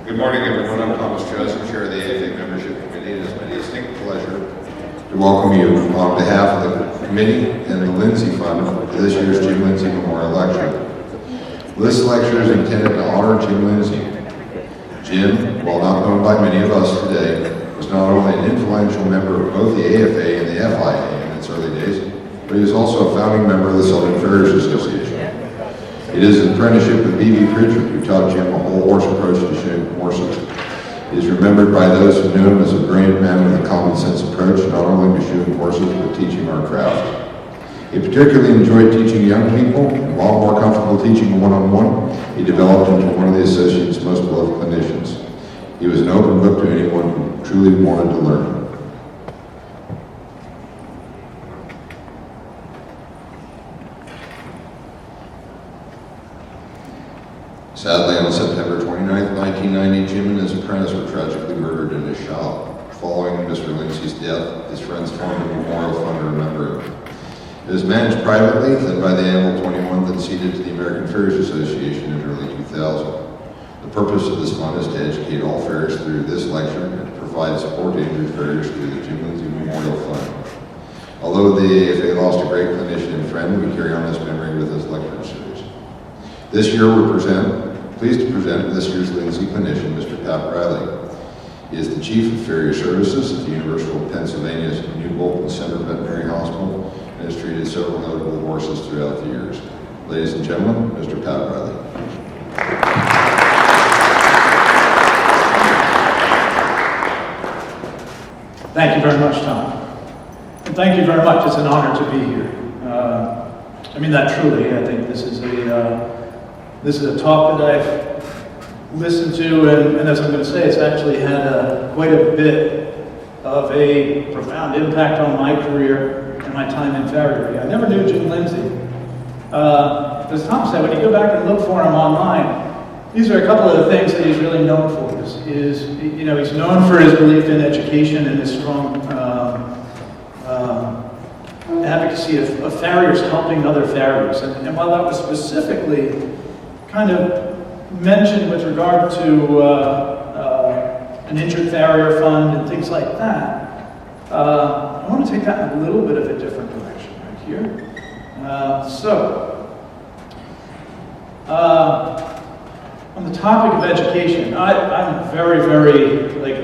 Good morning, everyone. I'm Thomas Joseph, Chair of the AFA Membership Committee. It is my distinct pleasure to welcome you on behalf of the committee and the Linzy Fund to this year's Jim Linzy Memorial Lecture. This lecture is intended to honor Jim Linzy. Jim, while not known by many of us today, was not only an influential member of both the AFA and the FIA in its early days, but he was also a founding member of the Southern Farriers Association. It is an apprenticeship with B.B. Pritchard who taught Jim a whole horse approach to shoeing horses. He is remembered by those who knew him as a brilliant man with a common sense approach not only to shoeing horses but teaching our craft. He particularly enjoyed teaching young people, and while more comfortable teaching one-on-one, he developed into one of the associate's most beloved clinicians. He was an open book to anyone who truly wanted to learn. Sadly, on September 29, 1990, Jim and his apprentice were tragically murdered in his shop. Following Mr. Linzy's death, his friends formed a memorial fund to remember him. It was managed privately, then by the annual 21th and ceded to the American Farriers Association in early 2000. The purpose of this fund is to educate all farriers through this lecture and to provide support to injured farriers through the Jim Linzy Memorial Fund. Although the AFA lost a great clinician and friend, we carry on his memory with this lecture series. This year we're pleased to present this year's Linzy clinician, Mr. Pat Reilly. He is the Chief of Farrier Services at the University of Pennsylvania's New Bolton Center Veterinary Hospital and has treated several notable horses throughout the years. Ladies and gentlemen, Mr. Pat Reilly. Thank you very much, Tom. And thank you very much. It's an honor to be here. I mean that truly. I think this is a talk that I've listened to, and as I'm going to say, it's actually had quite a bit of a profound impact on my career and my time in Farrier. I never knew Jim Linzy. As Tom said, when you go back and look for him online, these are a couple of the things that he's really known for. He's known for his belief in education and his strong advocacy of farriers helping other farriers. And while that was specifically kind of mentioned with regard to an injured farrier fund and things like that, I want to take that in a little bit of a different direction right here. On the topic of education, I'm very,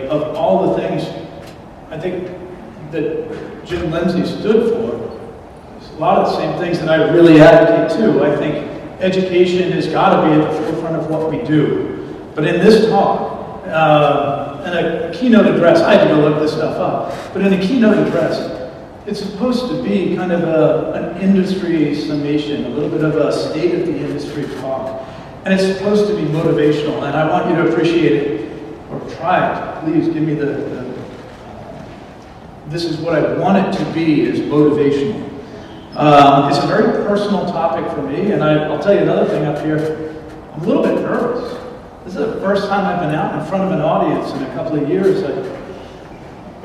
of all the things I think that Jim Linzy stood for, a lot of the same things that I really advocate too. I think education has got to be at the forefront of what we do. But in this talk, in a keynote address, I had to go look this stuff up, but in a keynote address, it's supposed to be kind of an industry summation, a little bit of a state of the industry talk. And it's supposed to be motivational, and I want you to appreciate it, or try it. Please give me this is what I want it to be, is motivational. It's a very personal topic for me, and I'll tell you another thing up here. I'm a little bit nervous. This is the first time I've been out in front of an audience in a couple of years. I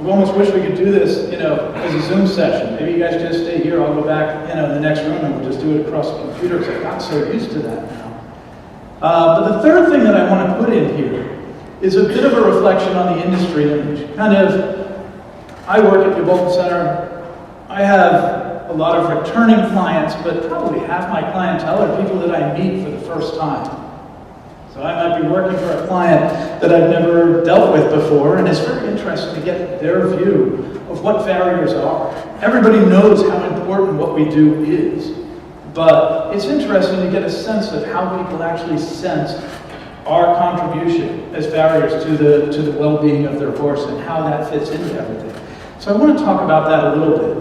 almost wish we could do this, as a Zoom session. Maybe you guys just stay here. I'll go back, in the next room, and we'll just do it across the computer, because I've gotten so used to that now. But the third thing that I want to put in here is a bit of a reflection on the industry image. I work at the Bolton Center. I have a lot of returning clients, but probably half my clientele are people that I meet for the first time. So I might be working for a client that I've never dealt with before, and it's very interesting to get their view of what farriers are. Everybody knows how important what we do is, but it's interesting to get a sense of how people actually sense our contribution as farriers to the well-being of their horse and how that fits into everything. So I want to talk about that a little bit.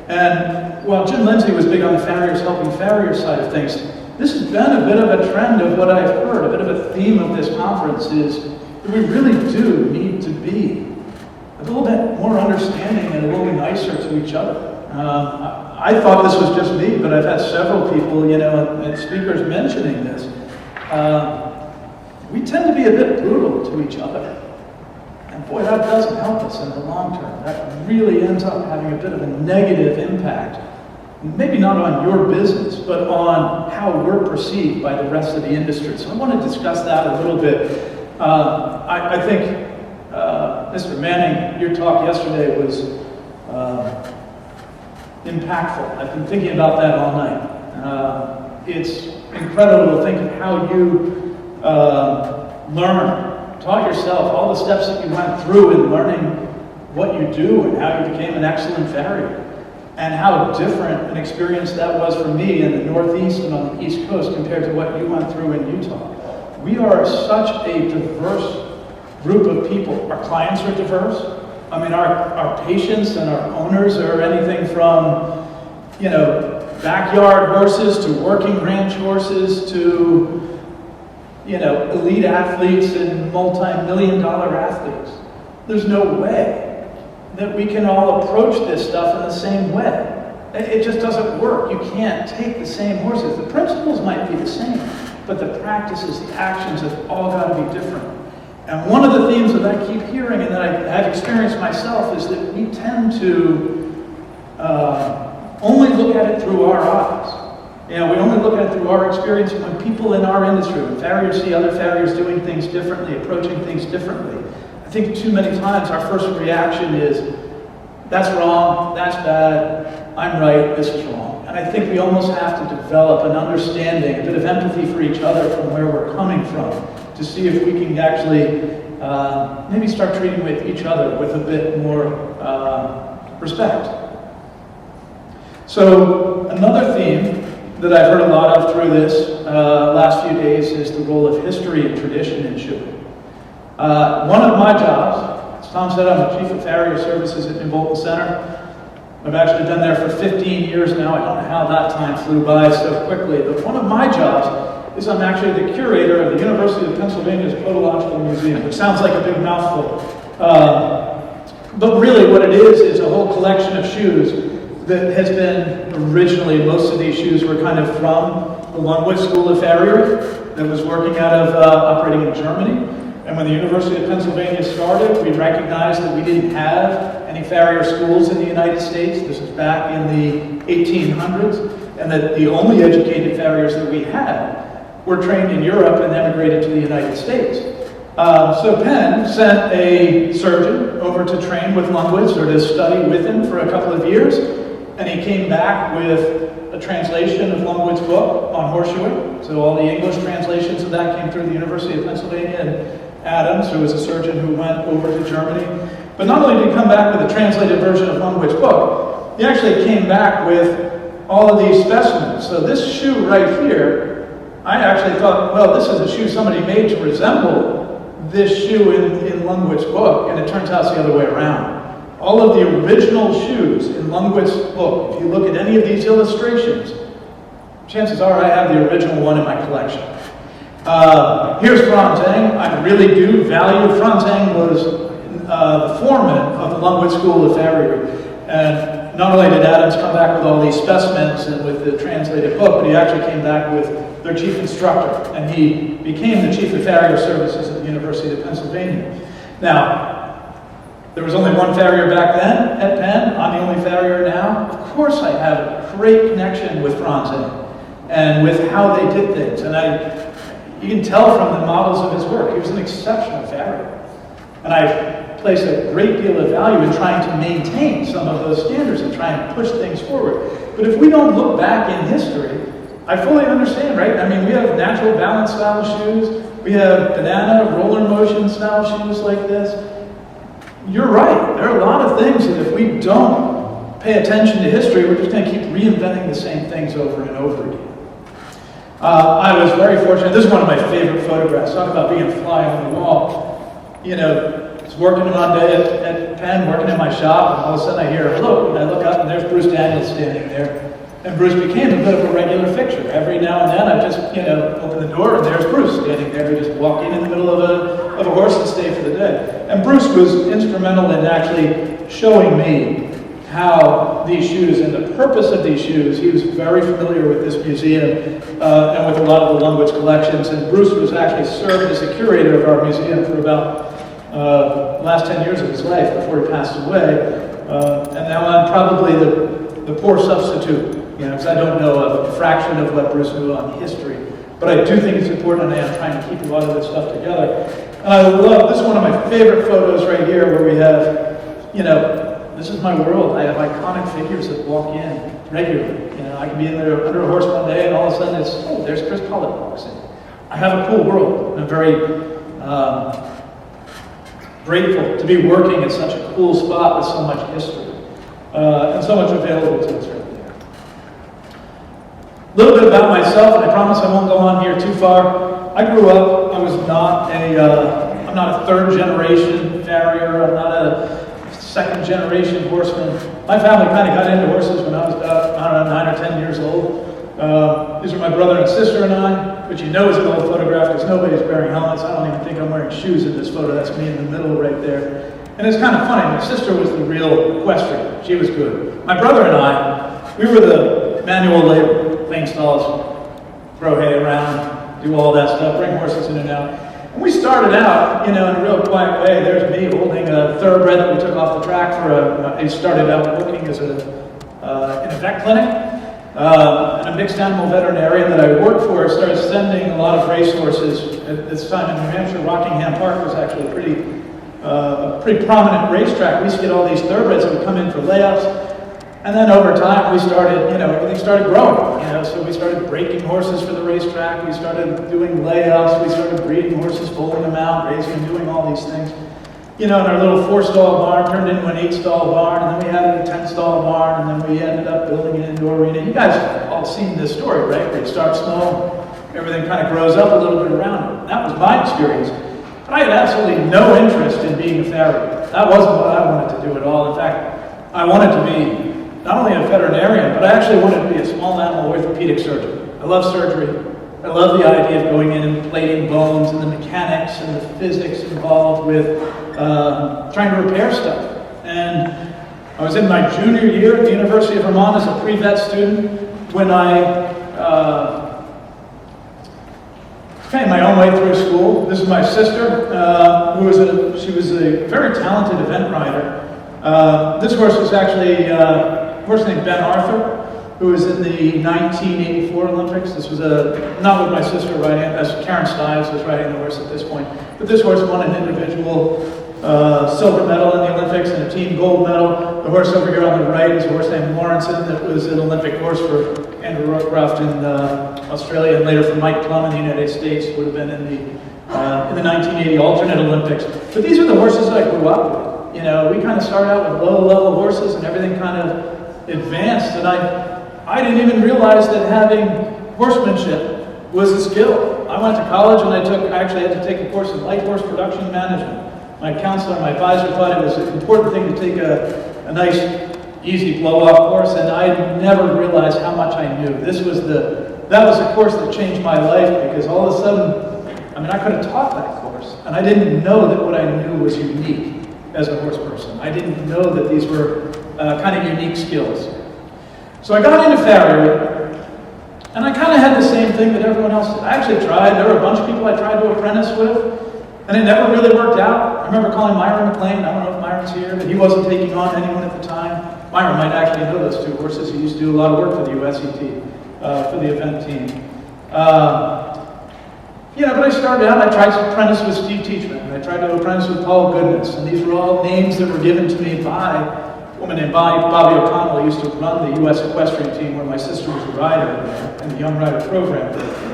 And while Jim Linzy was big on the farriers helping farriers side of things, this has been a bit of a trend of what I've heard, a bit of a theme of this conference is that we really do need to be a little bit more understanding and a little nicer to each other. I thought this was just me, but I've had several people, and speakers mentioning this. We tend to be a bit brutal to each other. And boy, that doesn't help us in the long term. That really ends up having a bit of a negative impact. Maybe not on your business, but on how we're perceived by the rest of the industry. So I want to discuss that a little bit. I think, Mr. Manning, your talk yesterday was impactful. I've been thinking about that all night. It's incredible to think of how you taught yourself all the steps that you went through in learning what you do and how you became an excellent farrier, and how different an experience that was for me in the Northeast and on the East Coast compared to what you went through in Utah. We are such a diverse group of people. Our clients are diverse. I mean, our patients and our owners are anything from, you know, backyard horses to working ranch horses to, you know, elite athletes and multi-million-dollar athletes. There's no way that we can all approach this stuff in the same way. It just doesn't work. You can't take the same horses. The principles might be the same, but the practices, the actions have all got to be different. And one of the themes that I keep hearing and that I've experienced myself is that we tend to only look at it through our eyes. You know, we only look at it through our experience. When people in our industry, when farriers see other farriers doing things differently, approaching things differently, I think too many times our first reaction is, that's wrong, that's bad, I'm right, this is wrong. And I think we almost have to develop an understanding, a bit of empathy for each other from where we're coming from, to see if we can actually maybe start treating with each other with a bit more respect. So another theme that I've heard a lot of through this last few days is the role of history and tradition in shoeing. One of my jobs, as Tom said, I'm the Chief of Farrier Services at New Bolton Center. I've actually been there for 15 years now. I don't know how that time flew by so quickly, but one of my jobs is I'm actually the curator of the University of Pennsylvania's Podological Museum, which sounds like a big mouthful. But really what it is a whole collection of shoes that has been originally, most of these shoes were kind of from the Longwood School of Farriery that was working out of operating in Germany. And when the University of Pennsylvania started, we recognized that we didn't have any farrier schools in the United States. This was back in the 1800s, and that the only educated farriers that we had were trained in Europe and emigrated to the United States. So Penn sent a surgeon over to train with Longwoods, or to study with him for a couple of years, and he came back with a translation of Longwood's book on horseshoeing. So all the English translations of that came through the University of Pennsylvania, and Adams, who was a surgeon who went over to Germany. But not only did he come back with a translated version of Longwood's book, he actually came back with all of these specimens. So this shoe right here, I actually thought, well, this is a shoe somebody made to resemble this shoe in Longwood's book, and it turns out it's the other way around. All of the original shoes in Longwood's book, if you look at any of these illustrations, chances are I have the original one in my collection. Here's Franz Eng. I really do value. Franz Eng was the foreman of the Longwood School of Farriery. And not only did Adams come back with all these specimens and with the translated book, but he actually came back with their chief instructor. And he became the Chief of Farrier Services at the University of Pennsylvania. Now, there was only one farrier back then at Penn. I'm the only farrier now. Of course I have a great connection with Franz Eng and with how they did things. And you can tell from the models of his work, he was an exceptional farrier. And I place a great deal of value in trying to maintain some of those standards and trying to push things forward. But if we don't look back in history, I fully understand, right? I mean, we have natural balance style shoes, we have banana roller motion style shoes like this. You're right, there are a lot of things that if we don't pay attention to history, we're just going to keep reinventing the same things over and over again. I was very fortunate. This is one of my favorite photographs. Talk about being a fly on the wall. You know, I was working one day at Penn, working in my shop, and all of a sudden I hear, hello, and I look up and there's Bruce Daniels standing there. And Bruce became a bit of a regular fixture. Every now and then I just, open the door and there's Bruce standing there. We just walk in the middle of a horse and stay for the day. And Bruce was instrumental in actually showing me how these shoes and the purpose of these shoes. He was very familiar with this museum and with a lot of the Longwoods collections. And Bruce was actually served as the curator of our museum for about the last 10 years of his life before he passed away. And now I'm probably the poor substitute, because I don't know a fraction of what Bruce knew on history. But I do think it's important, and I'm trying to keep a lot of this stuff together. And I love, this is one of my favorite photos right here where we have, you know, this is my world. I have iconic figures that walk in regularly. You know, I can be in there under a horse one day and all of a sudden it's, oh, there's Chris Pollitt walks in. I have a cool world. And I'm very grateful to be working in such a cool spot with so much history and so much available to us right there. A little bit about myself, and I promise I won't go on here too far. I grew up, I was not I'm not a third generation farrier, I'm not a second generation horseman. My family kind of got into horses when I was about, I don't know, 9 or 10 years old. These are my brother and sister and I, which you know is an old photograph because nobody's wearing helmets. I don't even think I'm wearing shoes in this photo. That's me in the middle right there. And it's kind of funny. My sister was the real equestrian. She was good. My brother and I, we were the manual labor, clean stalls, throw hay around, do all that stuff, bring horses in and out. And we started out, you know, in a real quiet way. There's me holding a thoroughbred that we took off the track for I started out working as in a vet clinic. And a mixed animal veterinarian that I worked for started sending a lot of racehorses. At this time in New Hampshire, Rockingham Park was actually a pretty prominent racetrack. We used to get all these thoroughbreds that would come in for layups. And then over time, we started, you know, everything started growing. You know, so we started breaking horses for the racetrack. We started doing layups. We started breeding horses, foaling them out, raising them, doing all these things. You know, and our little 4-stall barn turned into an 8-stall barn, and then we added a 10-stall barn, and then we ended up building an indoor arena. You guys have all seen this story, right? Where it starts small, everything kind of grows up a little bit around it. That was my experience. But I had absolutely no interest in being a farrier. That wasn't what I wanted to do at all. In fact, I wanted to be not only a veterinarian, but I actually wanted to be a small animal orthopedic surgeon. I love surgery. I love the idea of going in and plating bones and the mechanics and the physics involved with trying to repair stuff. And I was in my junior year at the University of Vermont as a pre-vet student when I came my own way through school. This is my sister, she was a very talented event rider. This horse was actually a horse named Ben Arthur, who was in the 1984 Olympics. This was not with my sister riding, as Karen Stives was riding the horse at this point. But this horse won an individual silver medal in the Olympics and a team gold medal. The horse over here on the right is a horse named Lawrenson that was an Olympic horse for Andrew Rockcroft in Australia and later for Mike Plum in the United States. Would have been in the 1980 alternate Olympics. But these are the horses that I grew up with. You know, we kind of started out with low-level horses and everything kind of advanced. And I didn't even realize that having horsemanship was a skill. I went to college and I actually had to take a course in light horse production management. My counselor, my advisor thought it was an important thing to take a nice, easy blow-off course, and I never realized how much I knew. That was a course that changed my life because all of a sudden, I mean, I could have taught that course, and I didn't know that what I knew was unique as a horse person. I didn't know that these were kind of unique skills. So I got into farriery, and I kind of had the same thing that everyone else did. I actually tried. There were a bunch of people I tried to apprentice with, and it never really worked out. I remember calling Myron McLean. I don't know if Myron's here, but he wasn't taking on anyone at the time. Myron might actually know those two horses. He used to do a lot of work for the USET, for the event team. But I started out, I tried to apprentice with Steve Teachman, and I tried to apprentice with Paul Goodness, and these were all names that were given to me by a woman named Bobby O'Connell, who used to run the U.S. equestrian team where my sister was a rider in the Young Rider program.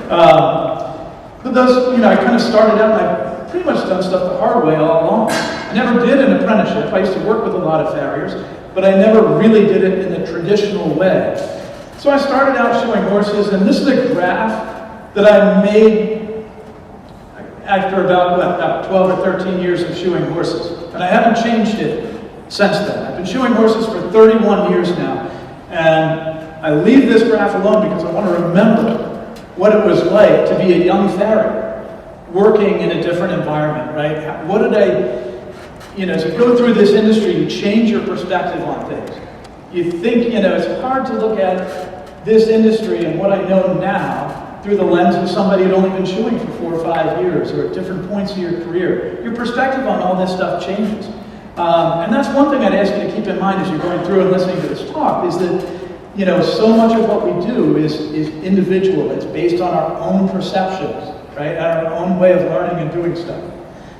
But those, I kind of started out, and I pretty much done stuff the hard way all along. I never did an apprenticeship. I used to work with a lot of farriers, but I never really did it in the traditional way. So I started out showing horses, and this is a graph that I made after about 12 or 13 years of shoeing horses. And I haven't changed it since then. I've been shoeing horses for 31 years now. And I leave this graph alone because I want to remember what it was like to be a young farrier, working in a different environment, right? What did as you go through this industry, you change your perspective on things. You think, it's hard to look at this industry and what I know now through the lens of somebody who'd only been shoeing for 4 or 5 years or at different points of your career. Your perspective on all this stuff changes. And that's one thing I'd ask you to keep in mind as you're going through and listening to this talk is that, so much of what we do is individual. It's based on our own perceptions, right? Our own way of learning and doing stuff.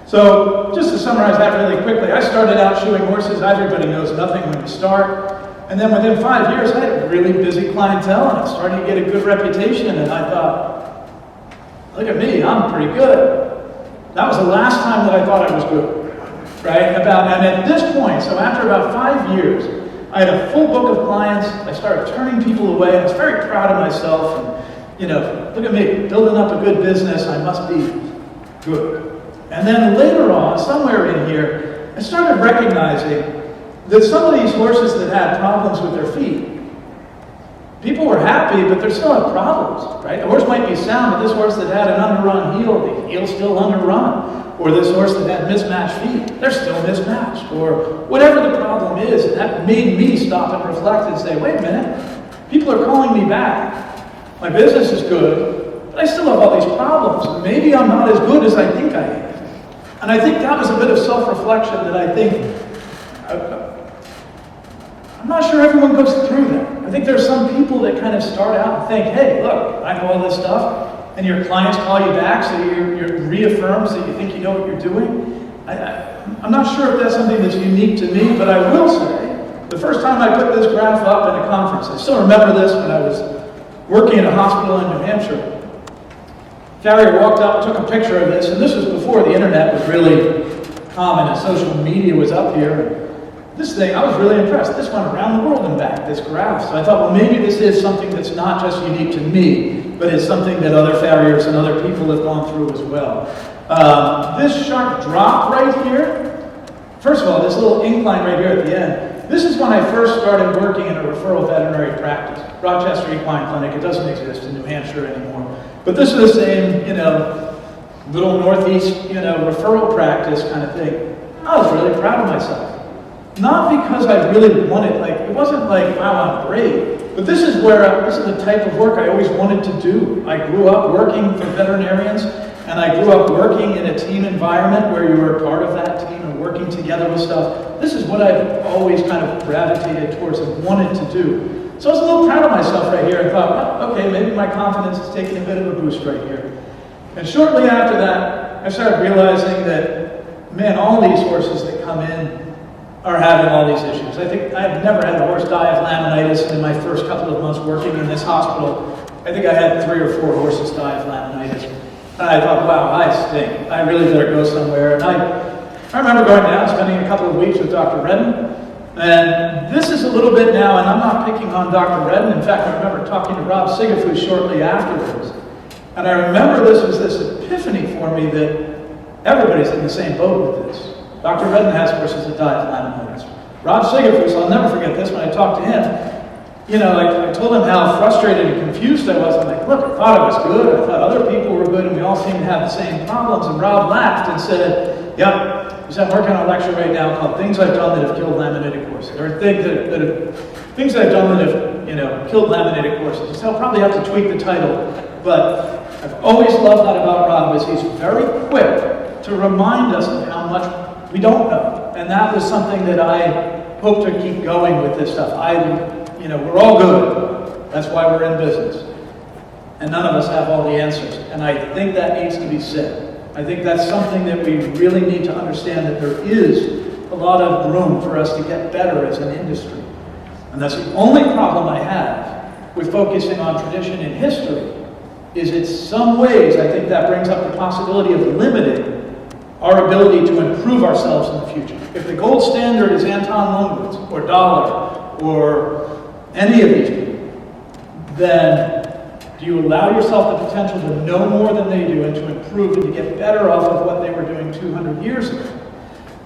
So just to summarize that really quickly, I started out shoeing horses. Everybody knows nothing when you start. And then within 5 years, I had a really busy clientele, and I started to get a good reputation, and I thought, look at me, I'm pretty good. That was the last time that I thought I was good, right? And at this point, so after about 5 years, I had a full book of clients. I started turning people away. I was very proud of myself. And, look at me, building up a good business. I must be good. And then later on, somewhere in here, I started recognizing that some of these horses that had problems with their feet, people were happy, but they still had problems, right? The horse might be sound, but this horse that had an underrun heel, the heel's still underrun. Or this horse that had mismatched feet, they're still mismatched. Or whatever the problem is, and that made me stop and reflect and say, wait a minute, people are calling me back. My business is good, but I still have all these problems. Maybe I'm not as good as I think I am. And I think that was a bit of self-reflection that I think, I'm not sure everyone goes through that. I think there's some people that kind of start out and think, hey, look, I know all this stuff. And your clients call you back, so you're reaffirms that you think you know what you're doing. I'm not sure if that's something that's unique to me, but I will say, the first time I put this graph up in a conference, I still remember this when I was working in a hospital in New Hampshire. Farrier walked up, took a picture of this, and this was before the internet was really common and social media was up here. This thing, I was really impressed. This went around the world and back, this graph. So I thought, well, maybe this is something that's not just unique to me, but it's something that other farriers and other people have gone through as well. This sharp drop right here, first of all, this little incline right here at the end, this is when I first started working in a referral veterinary practice. Rochester Equine Clinic, it doesn't exist in New Hampshire anymore. But this is the same, little northeast, referral practice kind of thing. I was really proud of myself. Not because I really wanted, it wasn't like, wow, I'm great. But this is the type of work I always wanted to do. I grew up working for veterinarians, and I grew up working in a team environment where you were a part of that team and working together with stuff. This is what I've always kind of gravitated towards and wanted to do. So I was a little proud of myself right here. I thought, well, okay, maybe my confidence is taking a bit of a boost right here. And shortly after that, I started realizing that, man, all these horses that come in are having all these issues. I think I've never had a horse die of laminitis in my first couple of months working in this hospital. I think I had 3 or 4 horses die of laminitis. And I thought, wow, I stink. I really better go somewhere. And I remember going down, spending a couple of weeks with Dr. Redden. And this is a little bit now, and I'm not picking on Dr. Redden. In fact, I remember talking to Rob Sigafus shortly afterwards. And I remember this was this epiphany for me that everybody's in the same boat with this. Dr. Redden has horses that die of laminitis. Rob Sigafus, I'll never forget this, when I talked to him, I told him how frustrated and confused I was. I'm like, look, I thought I was good, I thought other people were good, and we all seem to have the same problems. And Rob laughed and said, yep, he said, I'm working on a lecture right now called Things I've Done That Have Killed Laminitic Horses. There are things that I've done that have, killed laminitic horses. He said, I'll probably have to tweak the title, but I've always loved that about Rob, is he's very quick to remind us of how much we don't know. And that was something that I hope to keep going with this stuff. We're all good. That's why we're in business. And none of us have all the answers. And I think that needs to be said. I think that's something that we really need to understand, that there is a lot of room for us to get better as an industry. And that's the only problem I have with focusing on tradition and history, is in some ways I think that brings up the possibility of limiting our ability to improve ourselves in the future. If the gold standard is Anton Lundgren's or Dollar or any of these people, then do you allow yourself the potential to know more than they do and to improve and to get better off of what they were doing 200 years ago?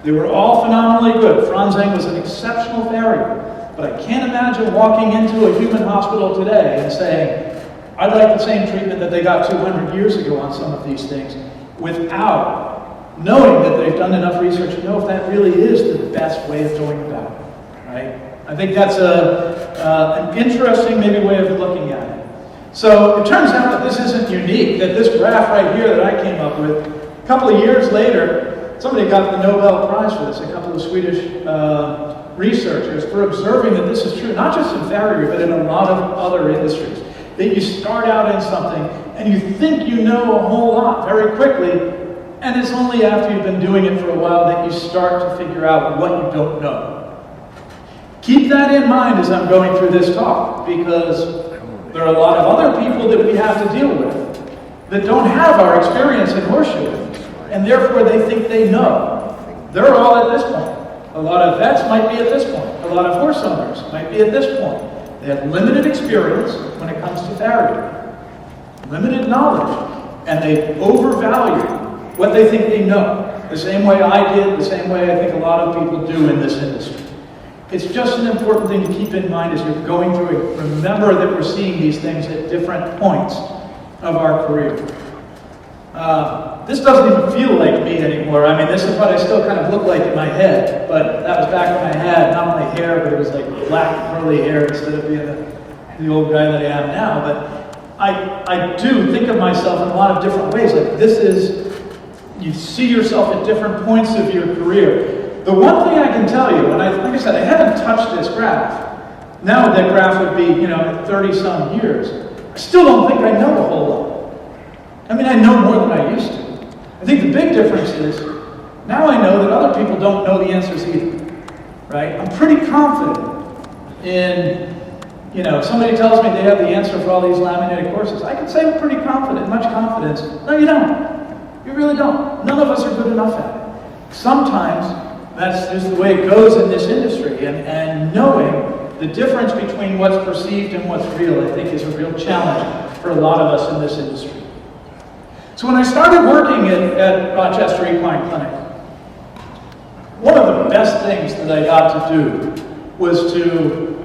They were all phenomenally good. Franz Eng was an exceptional farrier, but I can't imagine walking into a human hospital today and saying, I'd like the same treatment that they got 200 years ago on some of these things, without knowing that they've done enough research to know if that really is the best way of going about it, right? I think that's an interesting maybe way of looking at it. So it turns out that this isn't unique, that this graph right here that I came up with, a couple of years later, somebody got the Nobel Prize for this, a couple of Swedish researchers, for observing that this is true, not just in farriery, but in a lot of other industries. That you start out in something, and you think you know a whole lot very quickly, And it's only after you've been doing it for a while that you start to figure out what you don't know. Keep that in mind as I'm going through this talk, because there are a lot of other people that we have to deal with that don't have our experience in horseshoe, and therefore they think they know. They're all at this point. A lot of vets might be at this point. A lot of horse owners might be at this point. They have limited experience when it comes to farrier, limited knowledge, and they overvalue what they think they know. The same way I did, the same way I think a lot of people do in this industry. It's just an important thing to keep in mind as you're going through it. Remember that we're seeing these things at different points of our career. This doesn't even feel like me anymore. I mean, this is what I still kind of look like in my head, but that was back when I had not only hair, but it was like black curly hair instead of being the old guy that I am now. But I do think of myself in a lot of different ways. Like this is, you see yourself at different points of your career. The one thing I can tell you, and like I said, I haven't touched this graph. Now that graph would be, at 30-some years. I still don't think I know a whole lot. I mean, I know more than I used to. I think the big difference is, now I know that other people don't know the answers either, right? I'm pretty confident in, if somebody tells me they have the answer for all these laminated courses, I can say with pretty confident, much confidence, no, you don't. You really don't. None of us are good enough at it. Sometimes, that's just the way it goes in this industry, and knowing the difference between what's perceived and what's real, I think, is a real challenge for a lot of us in this industry. So when I started working at Rochester Equine Clinic, one of the best things that I got to do was to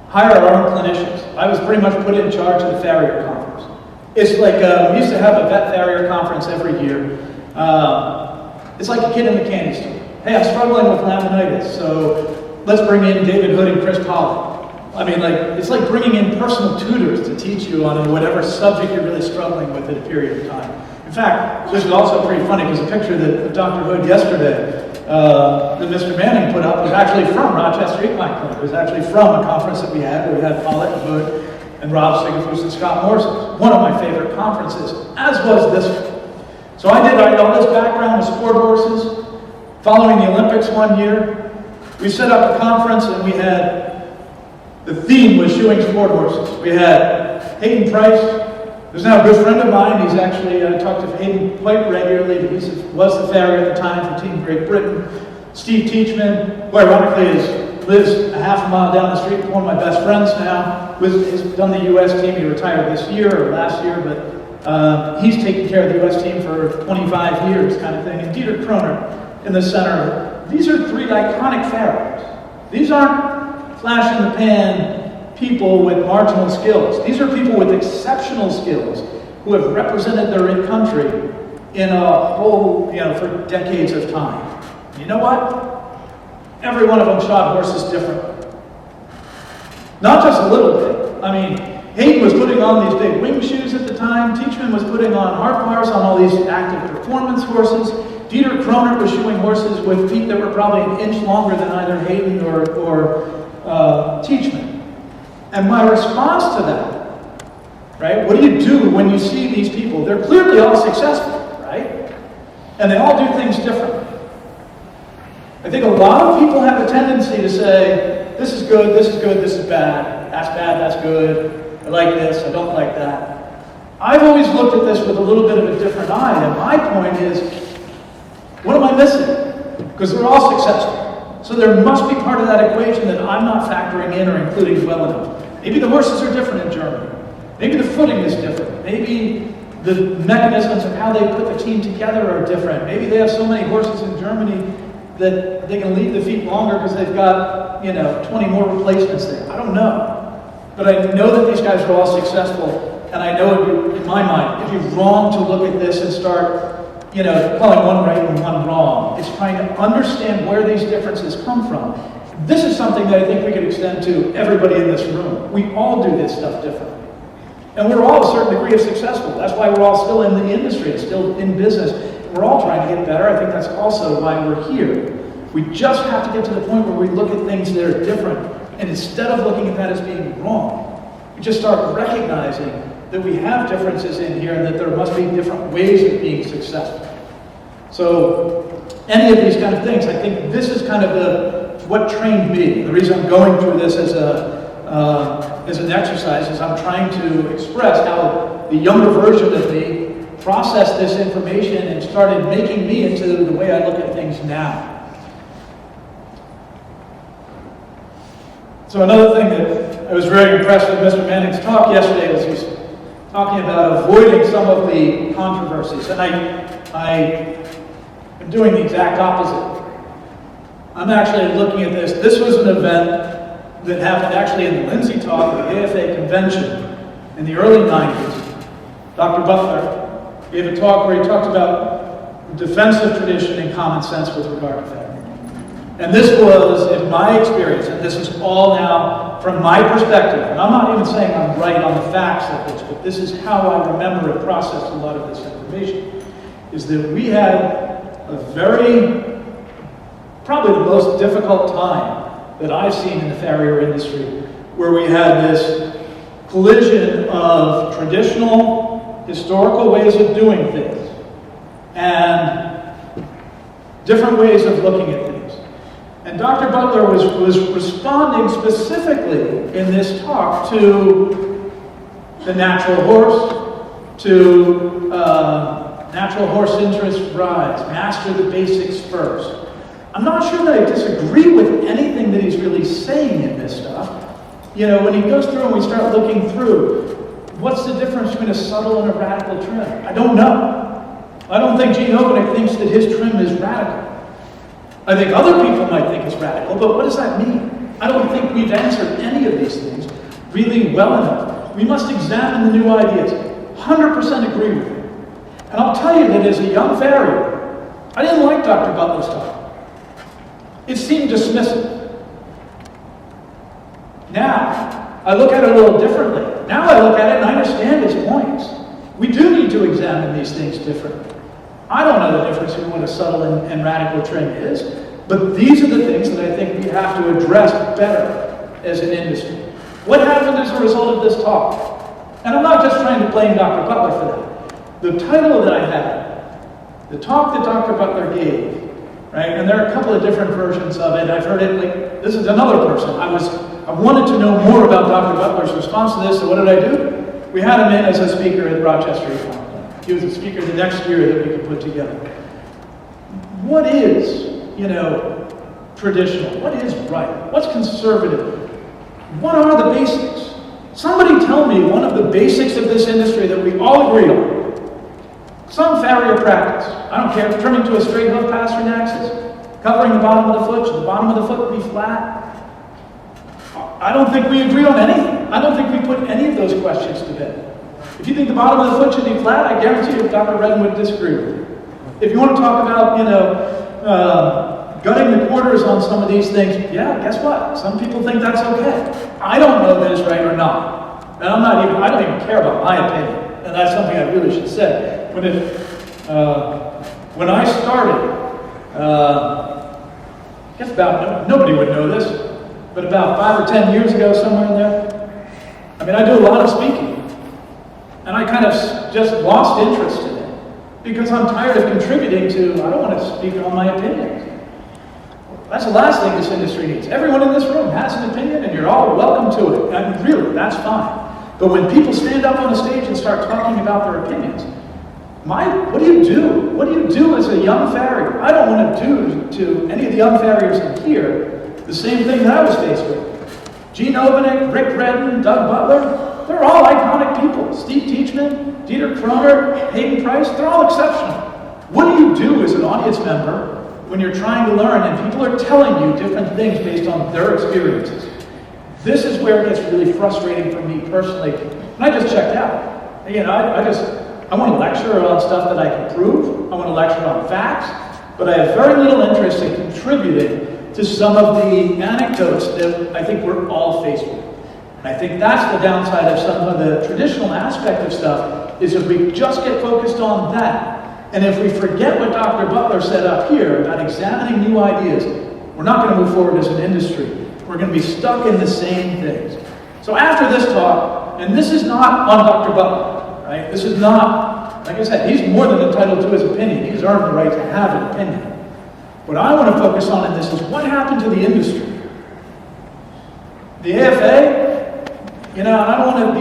hire our own clinicians. I was pretty much put in charge of the Farrier conference. It's like, we used to have a vet Farrier conference every year. It's like a kid in the candy store. Hey, I'm struggling with laminitis, so let's bring in David Hood and Chris Pollard. I mean, it's like bringing in personal tutors to teach you on whatever subject you're really struggling with at a period of time. In fact, this is also pretty funny because the picture that Dr. Hood yesterday, that Mr. Manning put up was actually from Rochester Equine Clinic. It was actually from a conference that we had where we had Pollard and Hood and Rob Sigafus and Scott Morrison. One of my favorite conferences, as was this one. So I did all this background with sport horses. Following the Olympics one year, we set up a conference and we had, the theme was shoeing sport horses. We had Hayden Price, who's now a good friend of mine. He's actually, I talked to Hayden quite regularly. He was the farrier at the time for Team Great Britain. Steve Teachman, who ironically lives a half a mile down the street, one of my best friends now, has done the U.S. team. He retired this year or last year, but he's taken care of the U.S. team for 25 years kind of thing. And Dieter Kroner in the center. These are three iconic farriers. These aren't flash in the pan people with marginal skills. These are people with exceptional skills who have represented their country in a whole, for decades of time. You know what? Every one of them shot horses differently. Not just a little bit. I mean, Hayden was putting on these big wing shoes at the time. Teachman was putting on hard bars on all these active performance horses. Dieter Kroner was shoeing horses with feet that were probably an inch longer than either Hayden or Teachman. And my response to that, right? What do you do when you see these people? They're clearly all successful, right? And they all do things differently. I think a lot of people have a tendency to say, this is good, this is good, this is bad, that's good, I like this, I don't like that. I've always looked at this with a little bit of a different eye, and my point is, what am I missing? Because they're all successful. So there must be part of that equation that I'm not factoring in or including well enough. Maybe the horses are different in Germany. Maybe the footing is different. Maybe the mechanisms of how they put the team together are different. Maybe they have so many horses in Germany that they can leave the feet longer because they've got, 20 more replacements there. I don't know. But I know that these guys are all successful, and I know in my mind, it'd be wrong to look at this and start calling one right and one wrong. It's trying to understand where these differences come from. This is something that I think we could extend to everybody in this room. We all do this stuff differently. And we're all a certain degree of successful. That's why we're all still in the industry, still in business. We're all trying to get better. I think that's also why we're here. We just have to get to the point where we look at things that are different. And instead of looking at that as being wrong, we just start recognizing that we have differences in here and that there must be different ways of being successful. So any of these kind of things, I think this is kind of what trained me. The reason I'm going through this as an exercise is I'm trying to express how the younger version of me processed this information and started making me into the way I look at things now. So another thing that I was very impressed with Mr. Manning's talk yesterday was he was talking about avoiding some of the controversies, and I am doing the exact opposite. I'm actually looking at this. This was an event that happened actually in the Linzy talk at the AFA convention in the early 90s. Dr. Butler gave a talk where he talked about defensive tradition and common sense with regard to Farrier. And this was, in my experience, and this is all now from my perspective, and I'm not even saying I'm right on the facts of this, but this is how I remember and processed a lot of this information, is that we had a very, probably the most difficult time that I've seen in the Farrier industry, where we had this collision of traditional, historical ways of doing things and different ways of looking at things. And Dr. Butler was responding specifically in this talk to the natural horse, to natural horse interest rise, master the basics first. I'm not sure that I disagree with anything that he's really saying in this stuff. You know, when he goes through and we start looking through, what's the difference between a subtle and a radical trim? I don't know. I don't think Gene Openik thinks that his trim is radical. I think other people might think it's radical, but what does that mean? I don't think we've answered any of these things really well enough. We must examine the new ideas. 100% agree with him. And I'll tell you that as a young farrier, I didn't like Dr. Butler's talk. It seemed dismissive. Now, I look at it a little differently. Now I look at it and I understand his points. We do need to examine these things differently. I don't know the difference between what a subtle and radical trim is, but these are the things that I think we have to address better as an industry. What happened as a result of this talk? And I'm not just trying to blame Dr. Butler for that. The title that I had, the talk that Dr. Butler gave, right? And there are a couple of different versions of it. I've heard it like, this is another person. I wanted to know more about Dr. Butler's response to this, so what did I do? We had him in as a speaker at Rochester. He was a speaker the next year that we could put together. What is, traditional? What is right? What's conservative? What are the basics? Somebody tell me one of the basics of this industry that we all agree on. Some farrier practice. I don't care if trimming to a straight hoof pastern axis, covering the bottom of the foot, should the bottom of the foot be flat? I don't think we agree on anything. I don't think we put any of those questions to bed. If you think the bottom of the foot should be flat, I guarantee you Dr. Redden would disagree with you. If you want to talk about, gutting the quarters on some of these things, yeah, guess what? Some people think that's okay. I don't know that it's right or not. And I don't even care about my opinion. And that's something I really should say. When I started, I guess nobody would know this, but about 5 or 10 years ago, somewhere in there, I do a lot of speaking. And I kind of just lost interest in it because I'm tired of contributing to, I don't want to speak on my opinions. That's the last thing this industry needs. Everyone in this room has an opinion and you're all welcome to it. And really, that's fine. But when people stand up on a stage and start talking about their opinions, what do you do? What do you do as a young farrier? I don't want to do to any of the young farriers in here the same thing that I was faced with. Gene Openik, Rick Redden, Doug Butler, they're all iconic people. Steve Teachman, Dieter Kroner, Hayden Price, they're all exceptional. What do you do as an audience member when you're trying to learn and people are telling you different things based on their experiences? This is where it gets really frustrating for me personally. And I just checked out. I want to lecture on stuff that I can prove. I want to lecture on facts. But I have very little interest in contributing to some of the anecdotes that I think we're all faced with. And I think that's the downside of some of the traditional aspect of stuff, is if we just get focused on that, and if we forget what Dr. Butler said up here about examining new ideas, we're not going to move forward as an industry. We're going to be stuck in the same things. So after this talk, and this is not on Dr. Butler, right? This is not Like I said, he's more than entitled to his opinion. He's earned the right to have an opinion. What I want to focus on in this is what happened to the industry. The AFA, you know, I don't want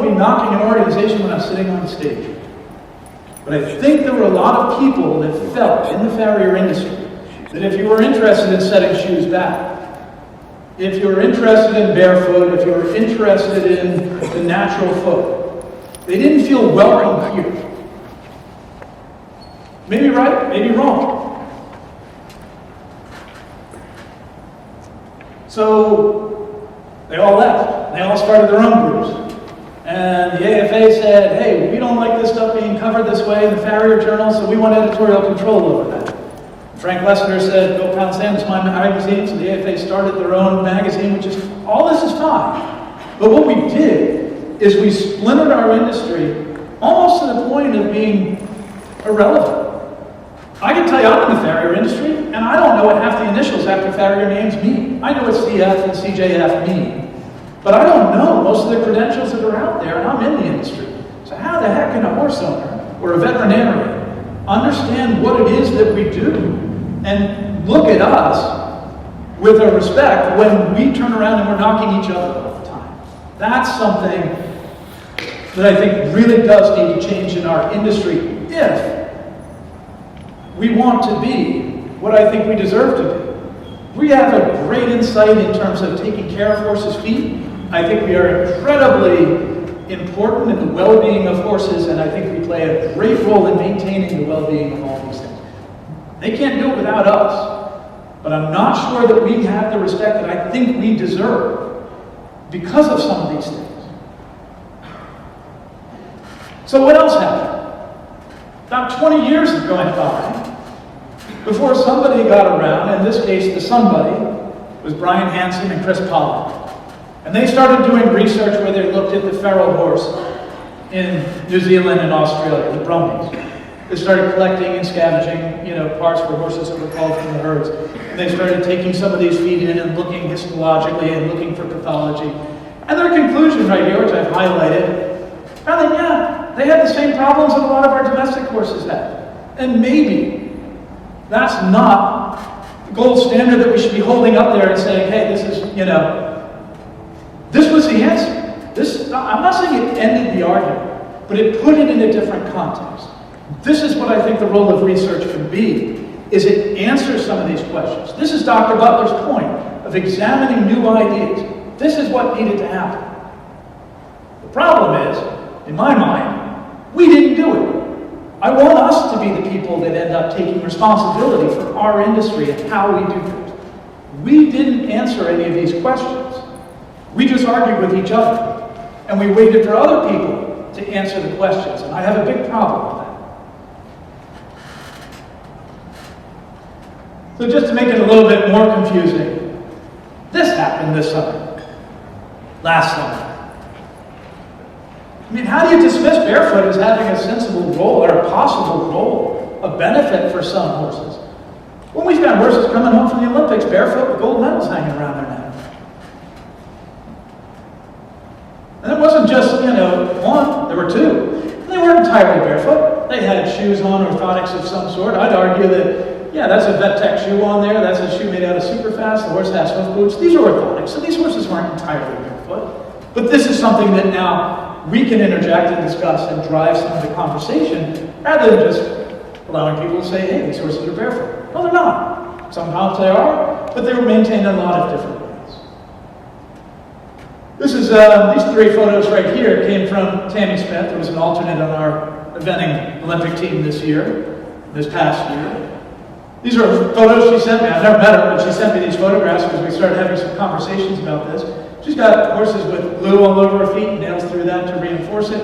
to be knocking an organization when I'm sitting on stage. But I think there were a lot of people that felt in the farrier industry that if you were interested in setting shoes back, if you were interested in barefoot, if you were interested in the natural foot, they didn't feel welcome here. Maybe right, maybe wrong. So they all left. They all started their own groups. And the AFA said, hey, we don't like this stuff being covered this way in the Farrier Journal, so we want editorial control over that. Frank Lessiter said, go pound sand, it's my magazine, so the AFA started their own magazine, which is, all this is fine. But what we did is we splintered our industry almost to the point of being irrelevant. I can tell you I'm in the farrier industry, and I don't know what half the initials after farrier names mean. I know what CF and CJF mean, but I don't know most of the credentials that are out there, and I'm in the industry. So how the heck can a horse owner or a veterinarian understand what it is that we do and look at us with a respect when we turn around and we're knocking each other all the time? That's something that I think really does need to change in our industry if we want to be what I think we deserve to be. We have a great insight in terms of taking care of horses' feet. I think we are incredibly important in the well-being of horses, and I think we play a great role in maintaining the well-being of all these things. They can't do it without us, but I'm not sure that we have the respect that I think we deserve because of some of these things. So what else happened? About 20 years have gone by before somebody got around, in this case the somebody was Brian Hansen and Chris Pollard. And they started doing research where they looked at the feral horse in New Zealand and Australia, the Brumbies. They started collecting and scavenging, parts for horses that were called from the herds. And they started taking some of these feet in and looking histologically and looking for pathology. And their conclusion right here, which I've highlighted, found that, they had the same problems that a lot of our domestic horses had. And maybe that's not the gold standard that we should be holding up there and saying, hey, this is, this was the answer. I'm not saying it ended the argument, but it put it in a different context. This is what I think the role of research can be, is it answers some of these questions. This is Dr. Butler's point of examining new ideas. This is what needed to happen. The problem is, in my mind, we didn't do it. I want us to be the people that end up taking responsibility for our industry and how we do things. We didn't answer any of these questions. We just argued with each other, and we waited for other people to answer the questions, and I have a big problem with that. So just to make it a little bit more confusing, this happened this summer, last summer. I mean, how do you dismiss barefoot as having a sensible role or a possible role, a benefit for some horses? When we've got horses coming home from the Olympics barefoot with gold medals hanging around their neck. And it wasn't just, one, there were two. And they weren't entirely barefoot. They had shoes on, orthotics of some sort. I'd argue that, yeah, that's a vet tech shoe on there. That's a shoe made out of Superfast. The horse has hoof boots. These are orthotics. So these horses weren't entirely barefoot. But this is something that now we can interject and discuss and drive some of the conversation rather than just allowing people to say, hey, these horses are barefoot. No, they're not. Sometimes they are, but they were maintained in a lot of different ways. This is, these three photos right here came from Tammy Smith, who was an alternate on our eventing Olympic team this past year. These are photos she sent me. I've never met her, but she sent me these photographs because we started having some conversations about this. She's got horses with glue all over her feet, nails through that to reinforce it.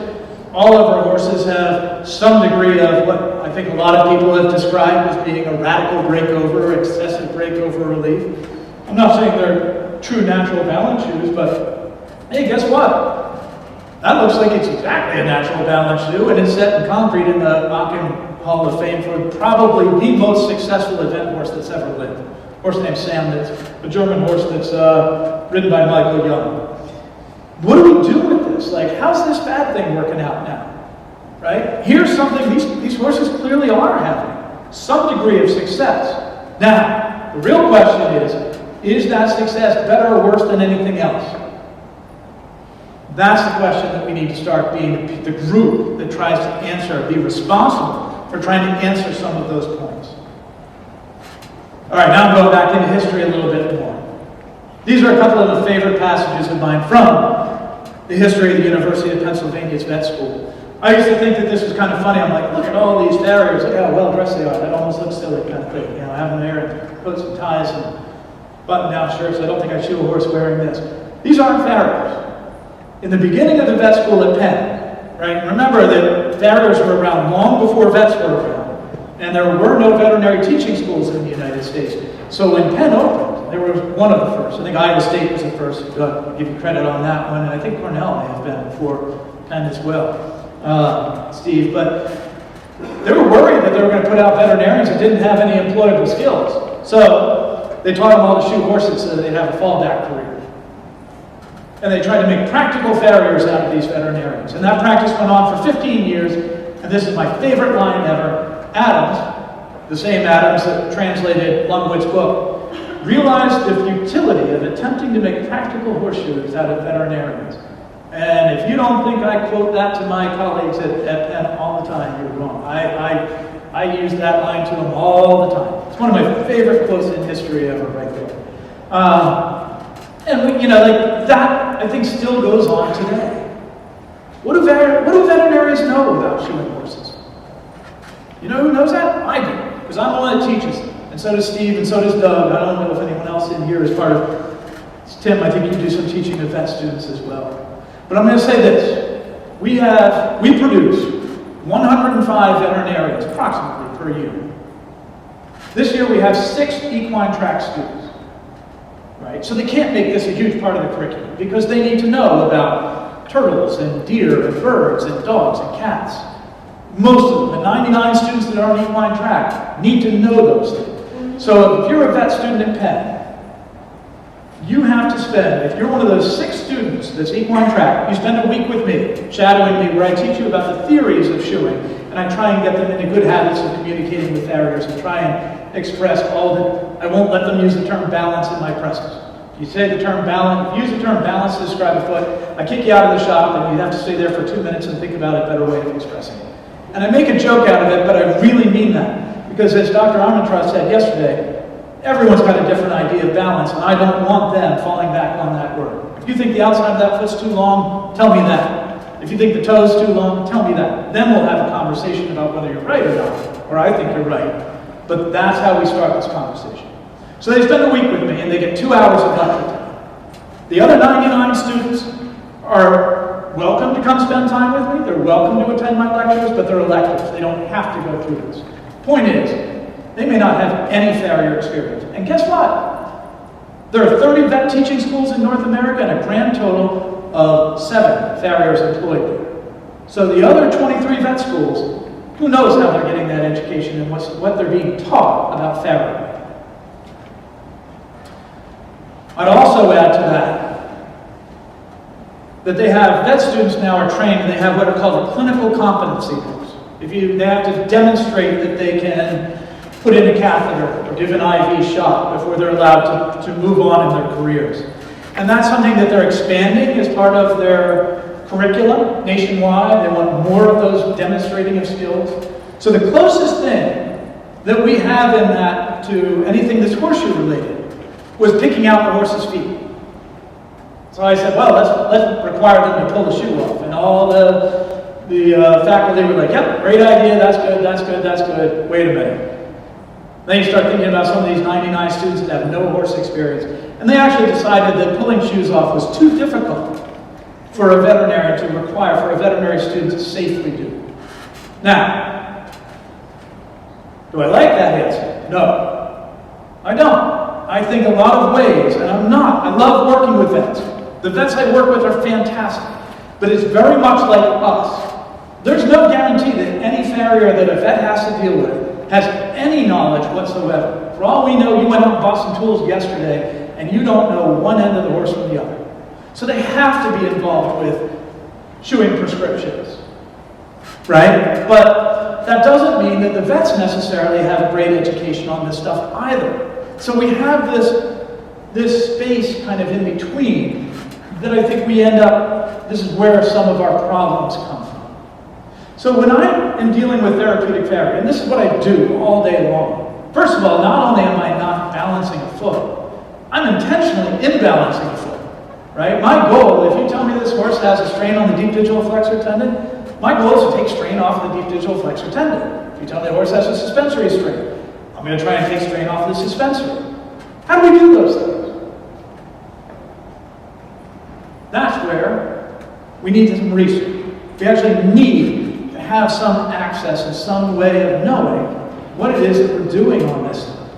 All of her horses have some degree of what I think a lot of people have described as being a radical breakover, excessive breakover relief. I'm not saying they're true natural balance shoes, but hey, guess what? That looks like it's exactly a natural balance shoe, and it's set in concrete in the Aachen Hall of Fame for probably the most successful event horse that's ever lived. A horse named Sam, that's a German horse that's ridden by Michael Young. What do we do with this? looks like, how's this bad thing working out now? Right? Here's something, these horses clearly are having some degree of success. Now, the real question is that success better or worse than anything else? That's the question that we need to start being the group that tries to answer, be responsible for trying to answer some of those points. All right, now I'm going back into history a little bit more. These are a couple of the favorite passages of mine from the history of the University of Pennsylvania's vet school. I used to think that this was kind of funny. I'm like, look at all these farriers, look how well dressed they are. That almost looks silly kind of thing. You know, having them there in coats and ties and button-down shirts. I don't think I'd shoot a horse wearing this. These aren't farriers. In the beginning of the vet school at Penn, right? Remember that farriers were around long before vets were around. And there were no veterinary teaching schools in the United States. So when Penn opened, they were one of the first. I think Iowa State was the first. I'll give you credit on that one. And I think Cornell may have been before Penn as well, Steve. But they were worried that they were going to put out veterinarians that didn't have any employable skills. So they taught them all to shoot horses so that they'd have a fallback career. And they tried to make practical farriers out of these veterinarians. And that practice went on for 15 years. And this is my favorite line ever. Adams, the same Adams that translated Longwood's book, realized the futility of attempting to make practical horseshoers out of veterinarians. And if you don't think I quote that to my colleagues at Penn all the time, you're wrong. I use that line to them all the time. It's one of my favorite quotes in history ever, right there. And like that, I think, still goes on today. What do veterinarians know about shoeing horses? You know who knows that? I do, because I'm the one that teaches them. And so does Steve, and so does Doug. I don't know if anyone else in here is part of Tim. I think you do some teaching of vet students as well. But I'm going to say this. We produce 105 veterinarians, approximately, per year. This year we have 6 equine track students. Right? So they can't make this a huge part of the curriculum, because they need to know about turtles and deer and birds and dogs and cats. Most of them, the 99 students that are on equine track, need to know those things. So if you're a vet student at Penn, you have to spend, if you're one of those 6 students that's equine track, you spend a week with me, shadowing me, where I teach you about the theories of shoeing, and I try and get them into good habits of communicating with farriers and try and express all the, I won't let them use the term balance in my presence. If you say the term balance, if you use the term balance to describe a foot, I kick you out of the shop and you have to stay there for 2 minutes and think about a better way of expressing it. And I make a joke out of it, but I really mean that. Because as Dr. Armentrout said yesterday, everyone's got a different idea of balance, and I don't want them falling back on that word. If you think the outside of that foot's too long, tell me that. If you think the toe's too long, tell me that. Then we'll have a conversation about whether you're right or not, or I think you're right. But that's how we start this conversation. So they spend a week with me, and they get 2 hours of lecture time. The other 99 students are welcome to come spend time with me. They're welcome to attend my lectures, but they're electives. They don't have to go through this. Point is, they may not have any farrier experience. And guess what? There are 30 vet teaching schools in North America and a grand total of 7 farriers employed there. So the other 23 vet schools, who knows how they're getting that education and what they're being taught about farrier. I'd also add to that they have, vet students now are trained, and they have what are called a clinical competency course. They have to demonstrate that they can put in a catheter or give an IV shot before they're allowed to move on in their careers. And that's something that they're expanding as part of their curriculum nationwide. They want more of those demonstrating of skills. So the closest thing that we have in that to anything that's horseshoe related was picking out the horse's feet. So I said, well, let's require them to pull the shoe off. And all the faculty were like, yep, great idea, that's good, that's good, that's good. Wait a minute. Then you start thinking about some of these 99 students that have no horse experience. And they actually decided that pulling shoes off was too difficult for a veterinarian to require, for a veterinary student to safely do. Now, do I like that answer? No, I don't. I think a lot of ways, and I'm not. I love working with vets. The vets I work with are fantastic, but it's very much like us. There's no guarantee that any farrier that a vet has to deal with has any knowledge whatsoever. For all we know, you went out and bought some tools yesterday, and you don't know one end of the horse from the other. So they have to be involved with shoeing prescriptions, right? But that doesn't mean that the vets necessarily have a great education on this stuff either. So we have this space kind of in between that I think we end up, this is where some of our problems come from. So when I am dealing with therapeutic farrier, and this is what I do all day long, first of all, not only am I not balancing a foot, I'm intentionally imbalancing a foot, right? My goal, if you tell me this horse has a strain on the deep digital flexor tendon, my goal is to take strain off the deep digital flexor tendon. If you tell me the horse has a suspensory strain, I'm going to try and take strain off the suspensory. How do we do those things? That's where we need some research. We actually need to have some access and some way of knowing what it is that we're doing on this stuff.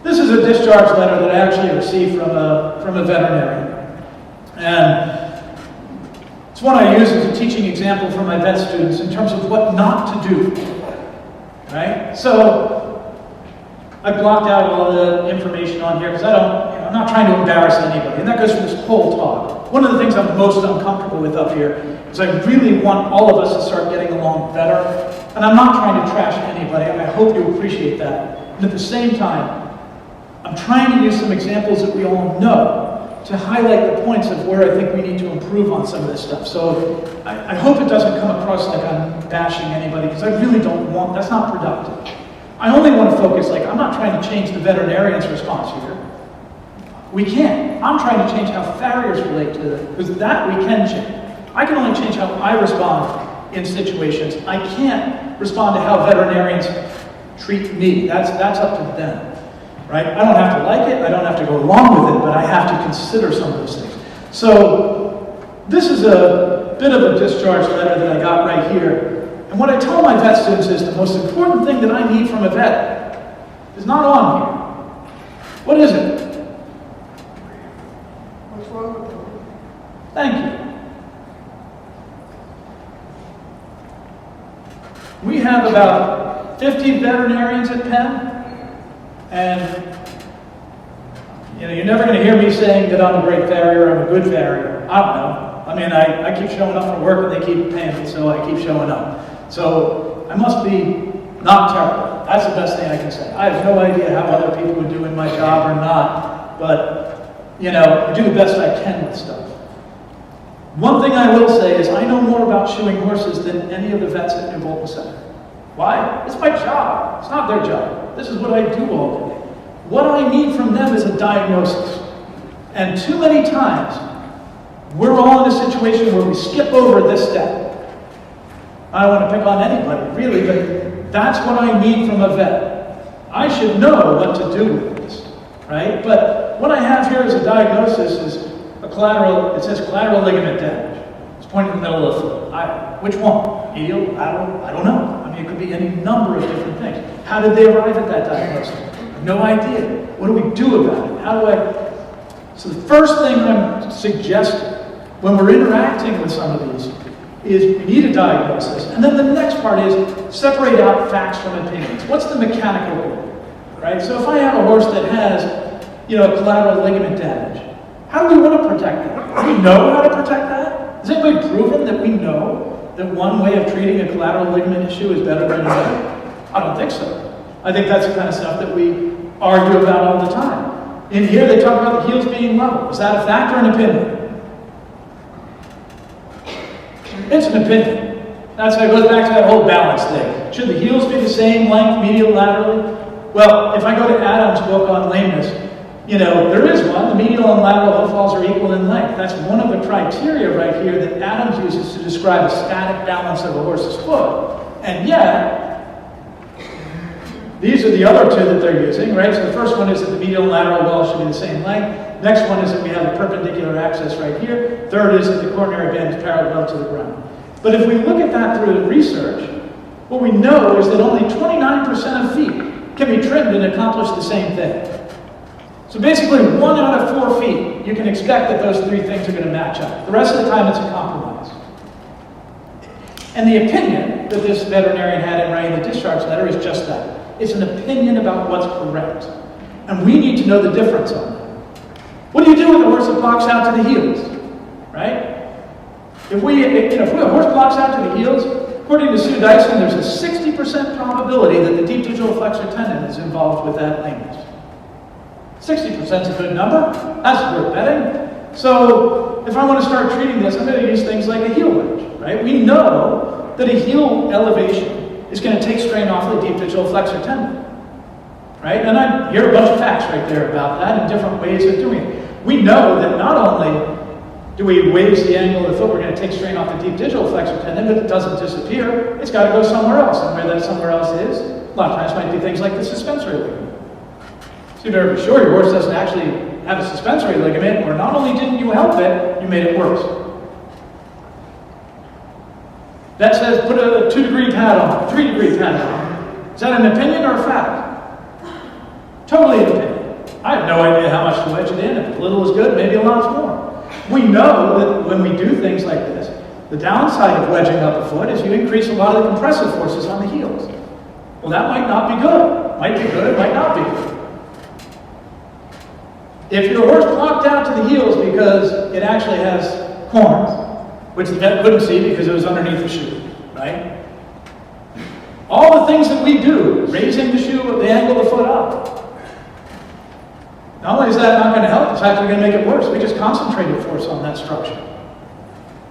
This is a discharge letter that I actually received from a veterinarian. And it's one I use as a teaching example for my vet students in terms of what not to do. Right? So I blocked out all the information on here because I'm not trying to embarrass anybody. And that goes for this whole talk. One of the things I'm most uncomfortable with up here is I really want all of us to start getting along better. And I'm not trying to trash anybody, and I hope you appreciate that. And at the same time, I'm trying to use some examples that we all know to highlight the points of where I think we need to improve on some of this stuff. So I hope it doesn't come across like I'm bashing anybody, because I really don't want, that's not productive. I only want to focus, like, I'm not trying to change the veterinarian's response here. We can't. I'm trying to change how farriers relate to it, because that we can change. I can only change how I respond in situations. I can't respond to how veterinarians treat me. That's up to them. Right? I don't have to like it, I don't have to go along with it, but I have to consider some of those things. So this is a bit of a discharge letter that I got right here. And what I tell my vet students is the most important thing that I need from a vet is not on here. What is it? What's wrong with them? Thank you. We have about 50 veterinarians at Penn. And you're never going to hear me saying that I'm a great farrier, I'm a good farrier. I don't know. I mean, I keep showing up for work and they keep paying me, so I keep showing up. So I must be not terrible. That's the best thing I can say. I have no idea how other people are doing my job or not, but I do the best I can with stuff. One thing I will say is I know more about shoeing horses than any of the vets at New Bolton Center. Why? It's my job. It's not their job. This is what I do all day. What I need from them is a diagnosis. And too many times, we're all in a situation where we skip over this step. I don't want to pick on anybody, really, but that's what I need from a vet. I should know what to do with this, right? But what I have here as a diagnosis is a collateral, it says collateral ligament damage. It's pointing in the middle of the foot. Which one? Medial, lateral? I don't know. I mean, it could be any number of different things. How did they arrive at that diagnosis? No idea. What do we do about it? How do I... So the first thing I'm suggesting when we're interacting with some of these is we need a diagnosis. And then the next part is separate out facts from opinions. What's the mechanical rule? Right? So if I have a horse that has, collateral ligament damage, how do we want to protect that? Do we know how to protect that? Has anybody proven that we know that one way of treating a collateral ligament issue is better than another? I don't think so. I think that's the kind of stuff that we argue about all the time. In here, they talk about the heels being level. Is that a fact or an opinion? It's an opinion. That's why it goes back to that whole balance thing. Should the heels be the same length, medial, laterally? Well, if I go to Adam's book on lameness, there is one. The medial and lateral hoof falls are equal in length. That's one of the criteria right here that Adams uses to describe a static balance of a horse's foot. And yet, these are the other two that they're using, right? So the first one is that the medial and lateral well should be the same length. Next one is that we have a perpendicular axis right here. Third is that the coronary band is parallel to the ground. But if we look at that through the research, what we know is that only 29% of feet can be trimmed and accomplish the same thing. So basically, 1 out of 4 feet, you can expect that those 3 things are going to match up. The rest of the time, it's a compromise. And the opinion that this veterinarian had in writing the discharge letter is just that. It's an opinion about what's correct. And we need to know the difference on that. What do you do with a horse that blocks out to the heels? Right? If a horse blocks out to the heels, according to Sue Dyson, there's a 60% probability that the deep digital flexor tendon is involved with that lameness. 60% is a good number. That's worth betting. So if I want to start treating this, I'm going to use things like a heel wedge, right? We know that a heel elevation is going to take strain off the deep digital flexor tendon, right? And I hear a bunch of facts right there about that and different ways of doing it. We know that not only do we raise the angle of the foot, we're going to take strain off the deep digital flexor tendon, but it doesn't disappear. It's got to go somewhere else. And where that somewhere else is, a lot of times might be things like the suspensory ligament. So you better be sure your horse doesn't actually have a suspensory ligament, or not only didn't you help it, you made it worse. That says put a 2-degree pad on, a 3-degree pad on. Is that an opinion or a fact? Totally an opinion. I have no idea how much to wedge it in. If a little is good, maybe a lot's more. We know that when we do things like this, the downside of wedging up a foot is you increase a lot of the compressive forces on the heels. Well, that might not be good. Might be good, might not be good. If your horse blocked out to the heels because it actually has corns, which the vet couldn't see because it was underneath the shoe, right? All the things that we do, raising the shoe, the angle of the foot up, not only is that not going to help, it's actually going to make it worse. We just concentrated force on that structure.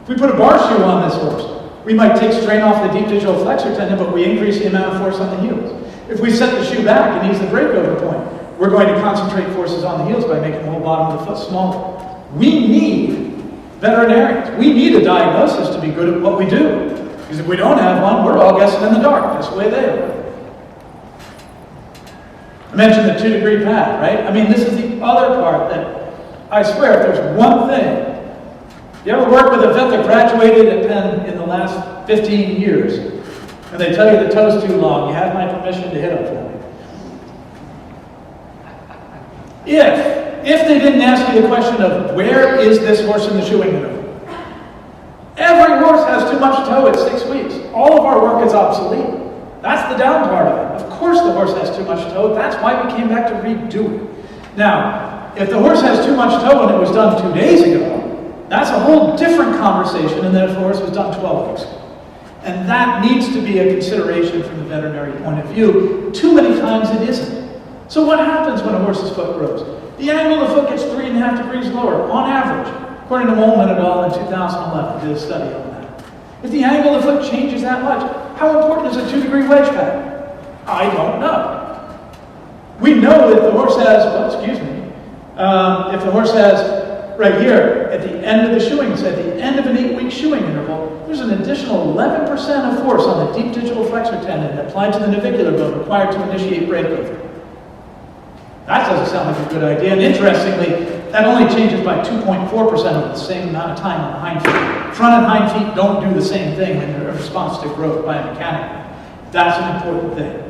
If we put a bar shoe on this horse, we might take strain off the deep digital flexor tendon, but we increase the amount of force on the heels. If we set the shoe back and ease the breakover point, we're going to concentrate forces on the heels by making the whole bottom of the foot smaller. We need veterinarians. We need a diagnosis to be good at what we do. Because if we don't have one, we're all guessing in the dark. That's the way they are. I mentioned the 2-degree pad, right? I mean, this is the other part that, I swear, if there's one thing, you ever work with a vet that graduated at Penn in the last 15 years, and they tell you the toe's too long, you have my permission to hit them for me. If they didn't ask you the question of where is this horse in the shoeing interval? Every horse has too much toe at 6 weeks. All of our work is obsolete. That's the down part of it. Of course the horse has too much toe. That's why we came back to redo it. Now, if the horse has too much toe and it was done 2 days ago, that's a whole different conversation than if the horse was done 12 weeks ago. And that needs to be a consideration from the veterinary point of view. Too many times it isn't. So what happens when a horse's foot grows? The angle of the foot gets 3.5 degrees lower, on average, according to Molman et al. In 2011, did a study on that. If the angle of the foot changes that much, how important is a 2-degree wedge pad? I don't know. We know that the horse has, if the horse has, right here, at the end of the shoeing, at the end of an 8-week shoeing interval, there's an additional 11% of force on the deep digital flexor tendon applied to the navicular bone required to initiate breakover. That doesn't sound like a good idea. And interestingly, that only changes by 2.4% over the same amount of time on the hind feet. Front and hind feet don't do the same thing in their response to growth biomechanically. That's an important thing.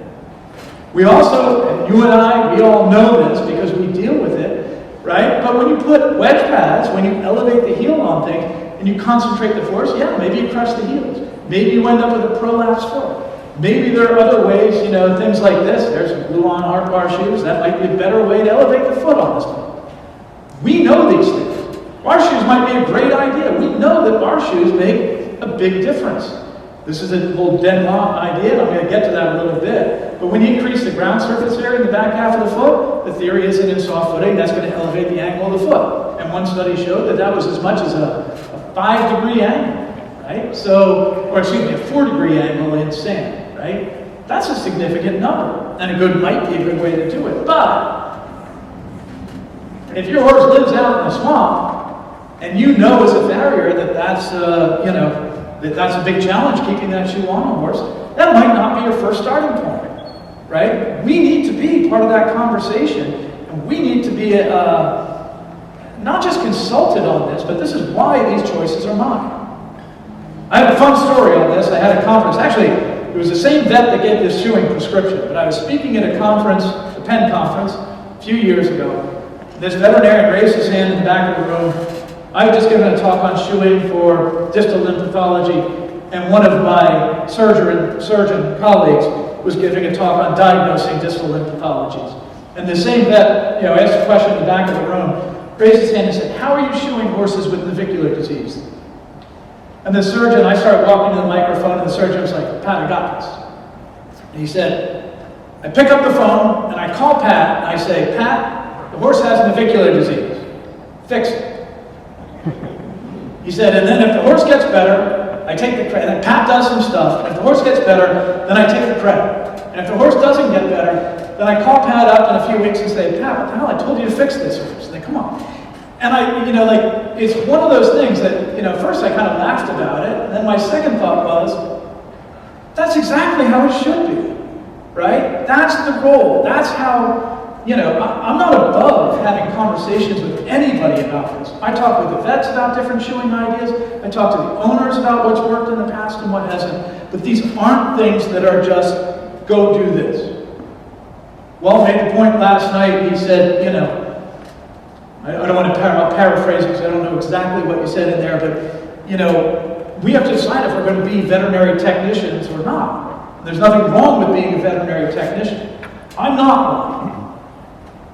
We also, and you and I, we all know this because we deal with it, right? But when you put wedge pads, when you elevate the heel on things, and you concentrate the force, yeah, maybe you crush the heels. Maybe you end up with a prolapse foot. Maybe there are other ways, things like this. There's some glue-on hard bar shoes. That might be a better way to elevate the foot on this one. We know these things. Bar shoes might be a great idea. We know that bar shoes make a big difference. This is a whole Denmark idea, and I'm going to get to that a little bit. But when you increase the ground surface area in the back half of the foot, the theory is that in soft footing, that's going to elevate the angle of the foot. And one study showed that that was as much as a 5-degree angle, right? So, or excuse me, a 4-degree angle in sand, right? That's a significant number, and might be a good way to do it. But if your horse lives out in the swamp, and you know as a farrier that that's a big challenge keeping that shoe on a horse, that might not be your first starting point, right? We need to be part of that conversation, and we need to be not just consulted on this, but this is why these choices are mine. I have a fun story on this. I had a conference. Actually, it was the same vet that gave this shoeing prescription, but I was speaking at a conference, the Penn conference, a few years ago. This veterinarian raised his hand in the back of the room. I had just given a talk on shoeing for distal limb pathology, and one of my surgeon colleagues was giving a talk on diagnosing distal limb pathologies. And the same vet, asked a question in the back of the room, raised his hand and said, "How are you shoeing horses with navicular disease?" And the surgeon, I started walking to the microphone, and the surgeon was like, Pat, I got this. And he said, I pick up the phone, and I call Pat, and I say, Pat, the horse has navicular disease. Fix it. He said, and then if the horse gets better, I take the credit. And Pat does some stuff, and if the horse gets better, then I take the credit. And if the horse doesn't get better, then I call Pat up in a few weeks and say, Pat, what the hell, I told you to fix this horse. Like, come on. And it's one of those things that, first I kind of laughed about it, and then my second thought was, that's exactly how it should be, right? That's the role. That's how, I'm not above having conversations with anybody about this. I talk with the vets about different shoeing ideas. I talk to the owners about what's worked in the past and what hasn't. But these aren't things that are just, go do this. Well made the point last night. He said, I don't want to paraphrase because I don't know exactly what you said in there, but, we have to decide if we're going to be veterinary technicians or not. There's nothing wrong with being a veterinary technician. I'm not one.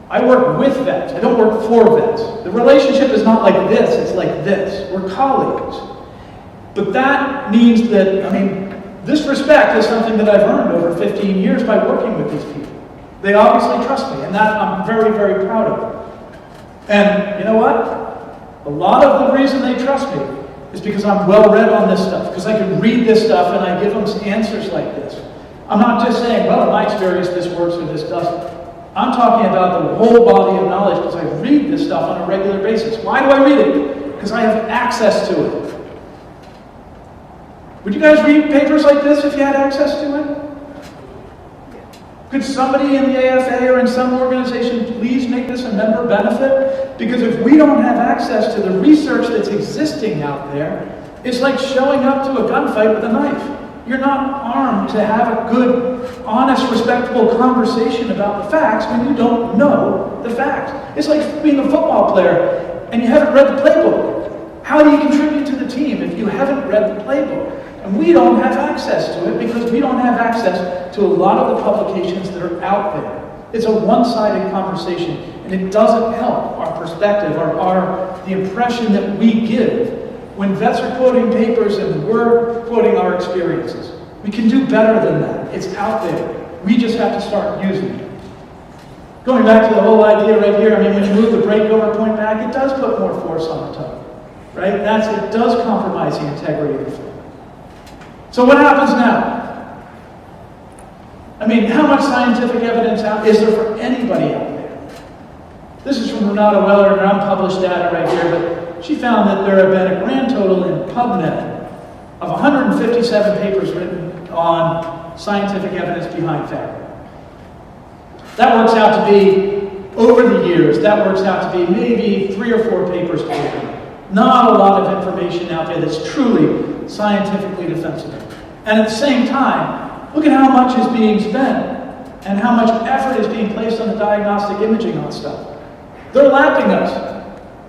I work with vets. I don't work for vets. The relationship is not like this. It's like this. We're colleagues. But that means that, this respect is something that I've earned over 15 years by working with these people. They obviously trust me, and that I'm very, very proud of. And you know what? A lot of the reason they trust me is because I'm well read on this stuff, because I can read this stuff and I give them answers like this. I'm not just saying, well, in my experience, this works or this doesn't. I'm talking about the whole body of knowledge because I read this stuff on a regular basis. Why do I read it? Because I have access to it. Would you guys read papers like this if you had access to it? Could somebody in the AFA or in some organization please make this a member benefit? Because if we don't have access to the research that's existing out there, it's like showing up to a gunfight with a knife. You're not armed to have a good, honest, respectable conversation about the facts when you don't know the facts. It's like being a football player and you haven't read the playbook. How do you contribute to the team if you haven't read the playbook? And we don't have access to it because we don't have access to a lot of the publications that are out there. It's a one-sided conversation, and it doesn't help our perspective or the impression that we give when vets are quoting papers and we're quoting our experiences. We can do better than that. It's out there. We just have to start using it. Going back to the whole idea right here, when you move the breakover point back, it does put more force on the toe, right? It does compromise the integrity of the foot. So what happens now? How much scientific evidence is there for anybody out there? This is from Renata Weller, and unpublished data right here, but she found that there have been a grand total in PubMed of 157 papers written on scientific evidence behind Farrier. That works out to be, over the years, that works out to be maybe 3 or 4 papers per year. Not a lot of information out there that's truly scientifically defensible. And at the same time, look at how much is being spent and how much effort is being placed on the diagnostic imaging on stuff. They're lapping us.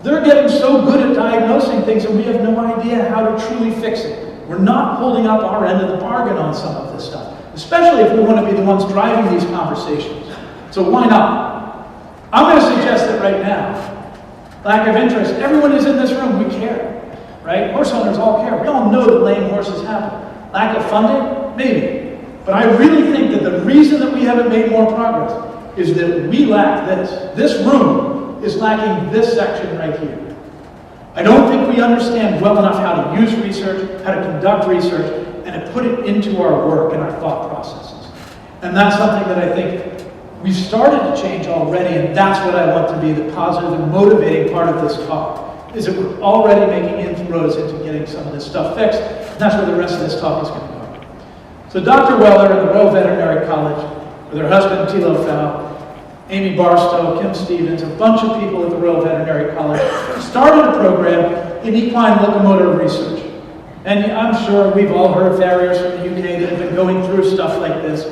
They're getting so good at diagnosing things and we have no idea how to truly fix it. We're not holding up our end of the bargain on some of this stuff, especially if we want to be the ones driving these conversations. So why not? I'm going to suggest that right now, lack of interest. Everyone who's in this room, we care, right? Horse owners all care. We all know that lame horses happen. Lack of funding? Maybe. But I really think that the reason that we haven't made more progress is that we lack this. This room is lacking this section right here. I don't think we understand well enough how to use research, how to conduct research, and to put it into our work and our thought processes. And that's something that I think we've started to change already, and that's what I want to be the positive and motivating part of this talk, is that we're already making inroads into getting some of this stuff fixed, and that's where the rest of this talk is going to go. So Dr. Weller at the Royal Veterinary College, with her husband Thilo Fau, Amy Barstow, Kim Stevens, a bunch of people at the Royal Veterinary College, started a program in equine locomotor research. And I'm sure we've all heard farriers from the UK that have been going through stuff like this.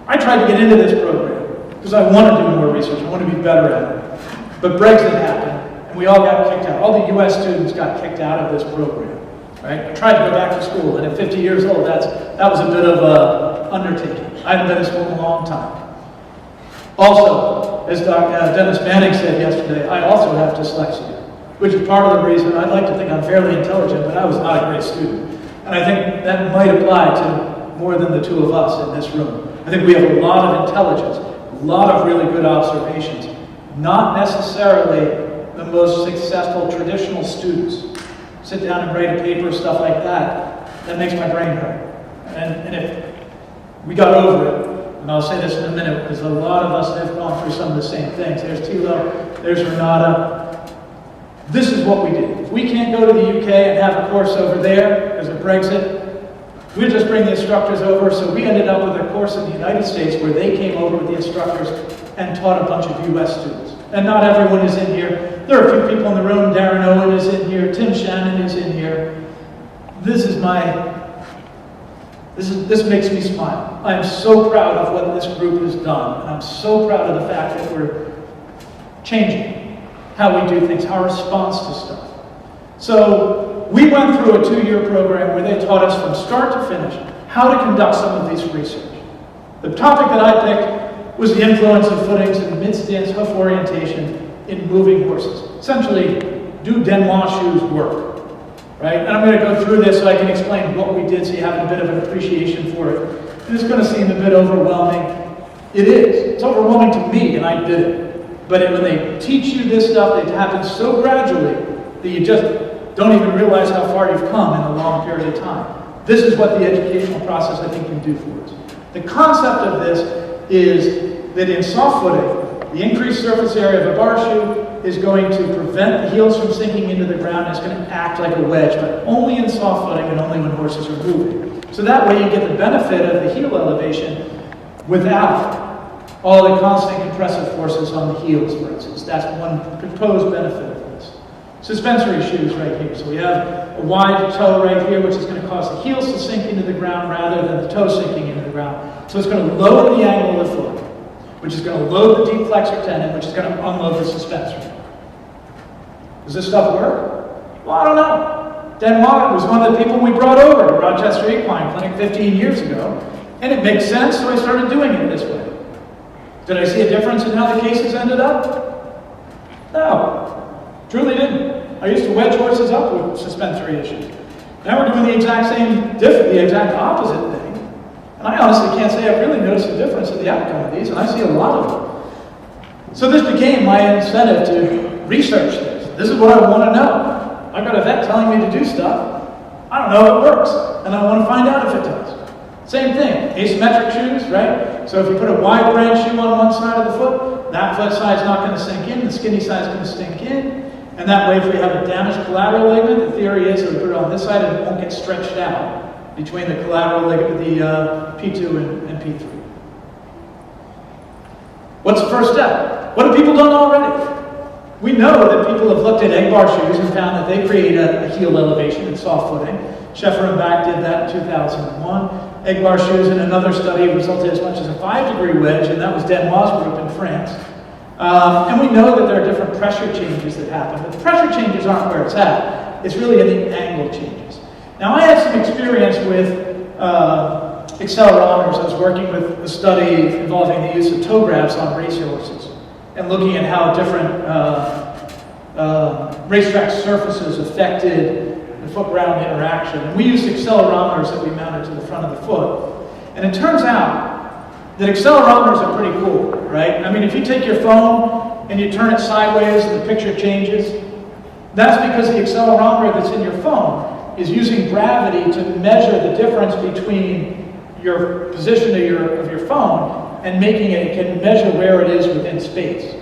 I tried to get into this program because I want to do more research. I want to be better at it. But Brexit happened, and we all got kicked out. All the US students got kicked out of this program. Right? I tried to go back to school, and at 50 years old, that was a bit of an undertaking. I haven't been in school in a long time. Also, as Dennis Manning said yesterday, I also have dyslexia. which is part of the reason I'd like to think I'm fairly intelligent, but I was not a great student. And I think that might apply to more than the two of us in this room. I think we have a lot of intelligence, a lot of really good observations, not necessarily the most successful traditional students. Sit down and write a paper, stuff like that, that makes my brain hurt. And if we got over it, and I'll say this in a minute, because a lot of us have gone through some of the same things. There's Tilo, there's Renata. This is what we did. If we can't go to the UK and have a course over there because of Brexit, we'll just bring the instructors over. So we ended up with a course in the United States where they came over with the instructors and taught a bunch of US students. And not everyone is in here. There are a few people in the room. Darren Owen is in here. Tim Shannon is in here. This makes me smile. I am so proud of what this group has done. And I'm so proud of the fact that we're changing how we do things, our response to stuff. So we went through a 2-year program where they taught us from start to finish how to conduct some of these research. The topic that I picked was the influence of footings and mid-stance hoof orientation in moving horses. Essentially, do Denois shoes work? Right? And I'm going to go through this so I can explain what we did so you have a bit of an appreciation for it. And it's going to seem a bit overwhelming. It is. It's overwhelming to me, and I did it. But when they teach you this stuff, it happens so gradually that you just don't even realize how far you've come in a long period of time. This is what the educational process, I think, can do for us. The concept of this is that in soft footing, the increased surface area of a bar shoe is going to prevent the heels from sinking into the ground. It's going to act like a wedge, but only in soft footing and only when horses are moving. So that way you get the benefit of the heel elevation without all the constant compressive forces on the heels, for instance. That's one proposed benefit of this. Suspensory shoes right here. So we have a wide toe right here, which is going to cause the heels to sink into the ground rather than the toe sinking into the ground. So it's going to lower the angle of the foot, which is going to load the deep flexor tendon, which is going to unload the suspensory. Does this stuff work? Well, I don't know. Denois was one of the people we brought over to Rochester Equine Clinic 15 years ago, and it makes sense, so I started doing it this way. Did I see a difference in how the cases ended up? No, truly didn't. I used to wedge horses up with suspensory issues. Now we're doing the exact opposite thing. And I honestly can't say I've really noticed a difference in the outcome of these, and I see a lot of them. So this became my incentive to research this. This is what I want to know. I've got a vet telling me to do stuff. I don't know if it works, and I want to find out if it does. Same thing, asymmetric shoes, right? So if you put a wide branch shoe on one side of the foot, that foot side's not going to sink in, the skinny side's going to sink in. And that way, if we have a damaged collateral ligament, the theory is that we put it on this side and it won't get stretched out between the collateral ligament, the P2 and P3. What's the first step? What have people done already? We know that people have looked at egg bar shoes and found that they create a heel elevation in soft footing. Scheffer and Back did that in 2001. Egg bar shoes in another study resulted as much as a 5-degree wedge, and that was Denois' group in France. And we know that there are different pressure changes that happen, but the pressure changes aren't where it's at. It's really in the angle changes. Now, I had some experience with accelerometers. I was working with a study involving the use of toe grabs on racehorses and looking at how different racetrack surfaces affected the foot-ground interaction. And we used accelerometers that we mounted to the front of the foot. And it turns out that accelerometers are pretty cool, right? I mean, if you take your phone and you turn it sideways and the picture changes, that's because the accelerometer that's in your phone is using gravity to measure the difference between your position of your phone and making it can measure where it is within space.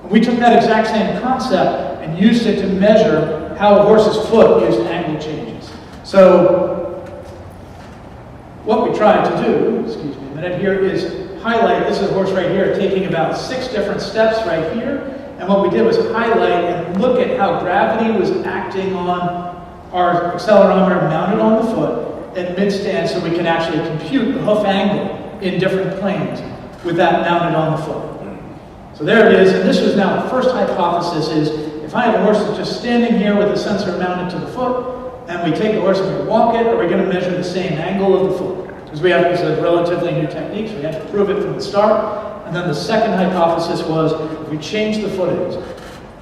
And we took that exact same concept and used it to measure how a horse's foot used angle changes. So what we tried to do, excuse me a minute here, is highlight, this is a horse right here taking about 6 different steps right here, and what we did was highlight and look at how gravity was acting on our accelerometer mounted on the foot at mid-stance so we can actually compute the hoof angle in different planes with that mounted on the foot. So there it is, and this was now the first hypothesis is, if I have a horse that's just standing here with a sensor mounted to the foot, and we take the horse and we walk it, are we going to measure the same angle of the foot? Because we have these relatively new techniques, we had to prove it from the start. And then the second hypothesis was, if we change the footings,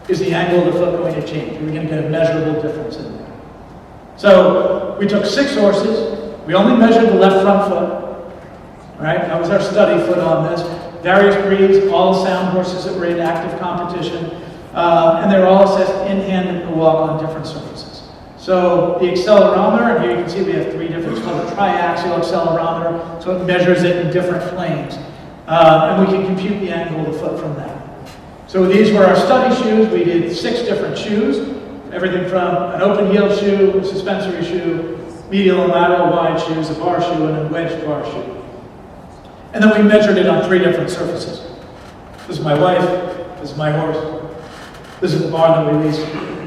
is the angle of the foot going to change? Are we going to get a measurable difference in there? So we took 6 horses. We only measured the left front foot. All right, that was our study foot on this. Various breeds, all sound horses that were in active competition, and they're all assessed in hand and walk on different surfaces. So the accelerometer, and here you can see we have 3 different, it's called a triaxial accelerometer, so it measures it in different planes. And we can compute the angle of the foot from that. So these were our study shoes. We did 6 different shoes, everything from an open-heeled shoe, a suspensory shoe, medial and lateral wide shoes, a bar shoe, and a wedged bar shoe. And then we measured it on 3 different surfaces. This is my wife, this is my horse, this is the barn that we leased.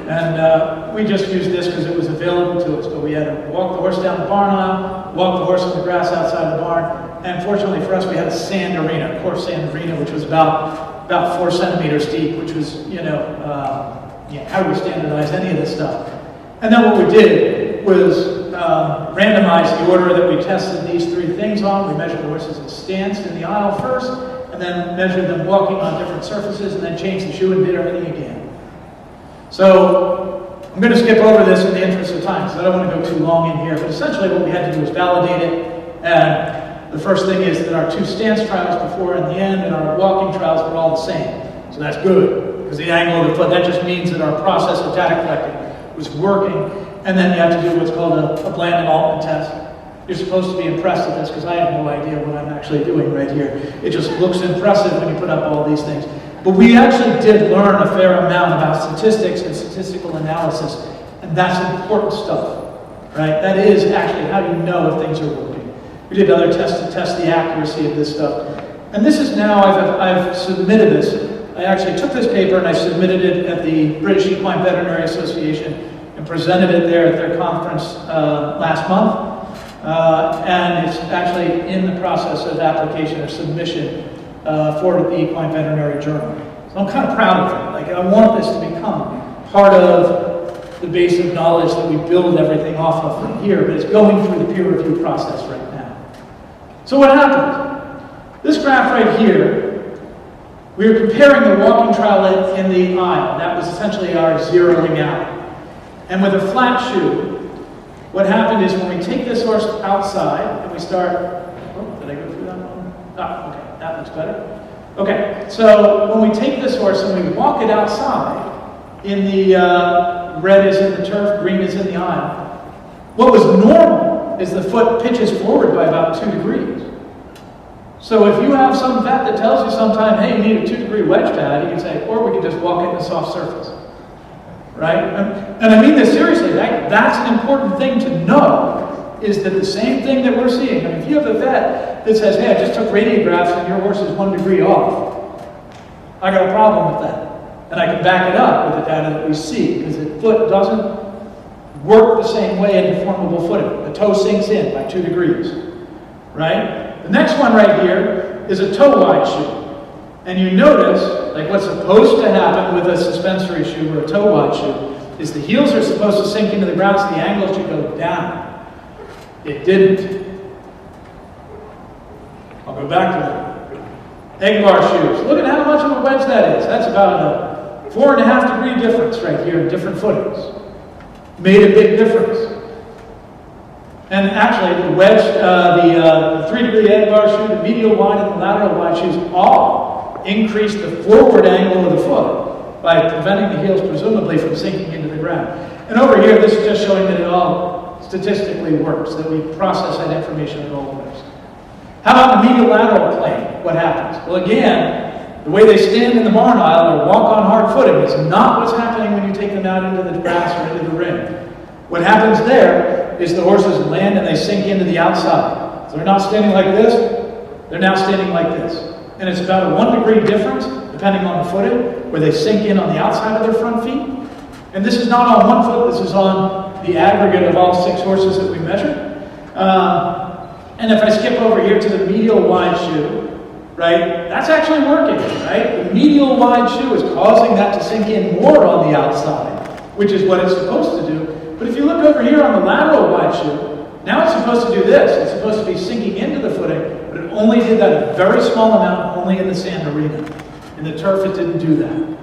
And we just used this because it was available to us, but we had to walk the horse down the barn aisle, walk the horse on the grass outside the barn, and fortunately for us, we had a sand arena, a coarse sand arena, which was about 4 centimeters deep, which was, how do we standardize any of this stuff? And then what we did was randomize the order that we tested these 3 things on. We measured the horses at stance in the aisle first, and then measured them walking on different surfaces, and then changed the shoe and did everything again. So I'm going to skip over this in the interest of time, because I don't want to go too long in here, but essentially what we had to do was validate it, and the first thing is that our 2 stance trials before and the end and our walking trials were all the same. So that's good, because the angle of the foot, that just means that our process of data collecting was working. And then you have to do what's called a Bland-Altman test. You're supposed to be impressed with this, because I have no idea what I'm actually doing right here. It just looks impressive when you put up all these things. But we actually did learn a fair amount about statistics and statistical analysis, and that's important stuff, right? That is actually how you know if things are working. We did other tests to test the accuracy of this stuff. And this is now, I've submitted this. I actually took this paper and I submitted it at the British Equine Veterinary Association and presented it there at their conference last month. And it's actually in the process of application or submission for the Equine Veterinary Journal. So I'm kind of proud of it. Like, I want this to become part of the base of knowledge that we build everything off of from here, but it's going through the peer review process right now. So what happened? This graph right here, we were comparing the walking trial in the aisle. That was essentially our zeroing out. And with a flat shoe, what happened is when we take this horse outside and we start, oh, did I go through that one? Ah, okay, that looks better. Okay, so when we take this horse and we walk it outside, in the red is in the turf, green is in the aisle, what was normal is the foot pitches forward by about 2 degrees. So if you have some vet that tells you sometime, hey, you need a 2-degree wedge pad, you can say, or we can just walk it in a soft surface. Right? And I mean this seriously, that's an important thing to know, is that the same thing that we're seeing, I mean, if you have a vet that says, hey, I just took radiographs and your horse is 1 degree off, I got a problem with that. And I can back it up with the data that we see, because the foot doesn't work the same way in deformable footing. The toe sinks in by 2 degrees. Right? The next one right here is a toe-wide shoe. And you notice, like what's supposed to happen with a suspensory shoe or a toe-wide shoe, is the heels are supposed to sink into the ground, so the angle should go down. It didn't. I'll go back to it. Egg bar shoes. Look at how much of a wedge that is. That's about a 4.5 degree difference right here in different footings. Made a big difference. And actually, the wedge, the 3-degree egg bar shoe, the medial wide and the lateral wide shoes all increase the forward angle of the foot by preventing the heels presumably from sinking into the ground. And over here, this is just showing that it all statistically works, that we process that information in all ways. How about the medial lateral plane? What happens? Well, again, the way they stand in the barn aisle or walk on hard footing is not what's happening when you take them out into the grass or into the ring. What happens there is the horses land and they sink into the outside. So they're not standing like this, they're now standing like this. And it's about a 1 degree difference, depending on the footing, where they sink in on the outside of their front feet. And this is not on 1 foot, this is on the aggregate of all 6 horses that we measured. And if I skip over here to the medial wide shoe, right, that's actually working, right? The medial wide shoe is causing that to sink in more on the outside, which is what it's supposed to do. But if you look over here on the lateral wide shoe, now it's supposed to do this. It's supposed to be sinking into the footing, but it only did that a very small amount, only in the sand arena. In the turf, it didn't do that.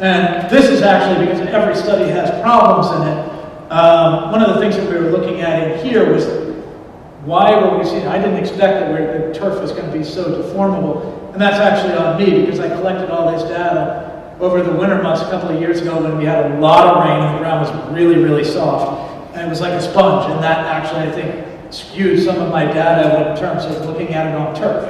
And this is actually because every study has problems in it. One of the things that we were looking at in here was why were we seeing, I didn't expect that the turf was going to be so deformable. And that's actually on me because I collected all this data over the winter months a couple of years ago when we had a lot of rain and the ground was really, really soft. And it was like a sponge. And that actually, I think, skewed some of my data in terms of looking at it on turf.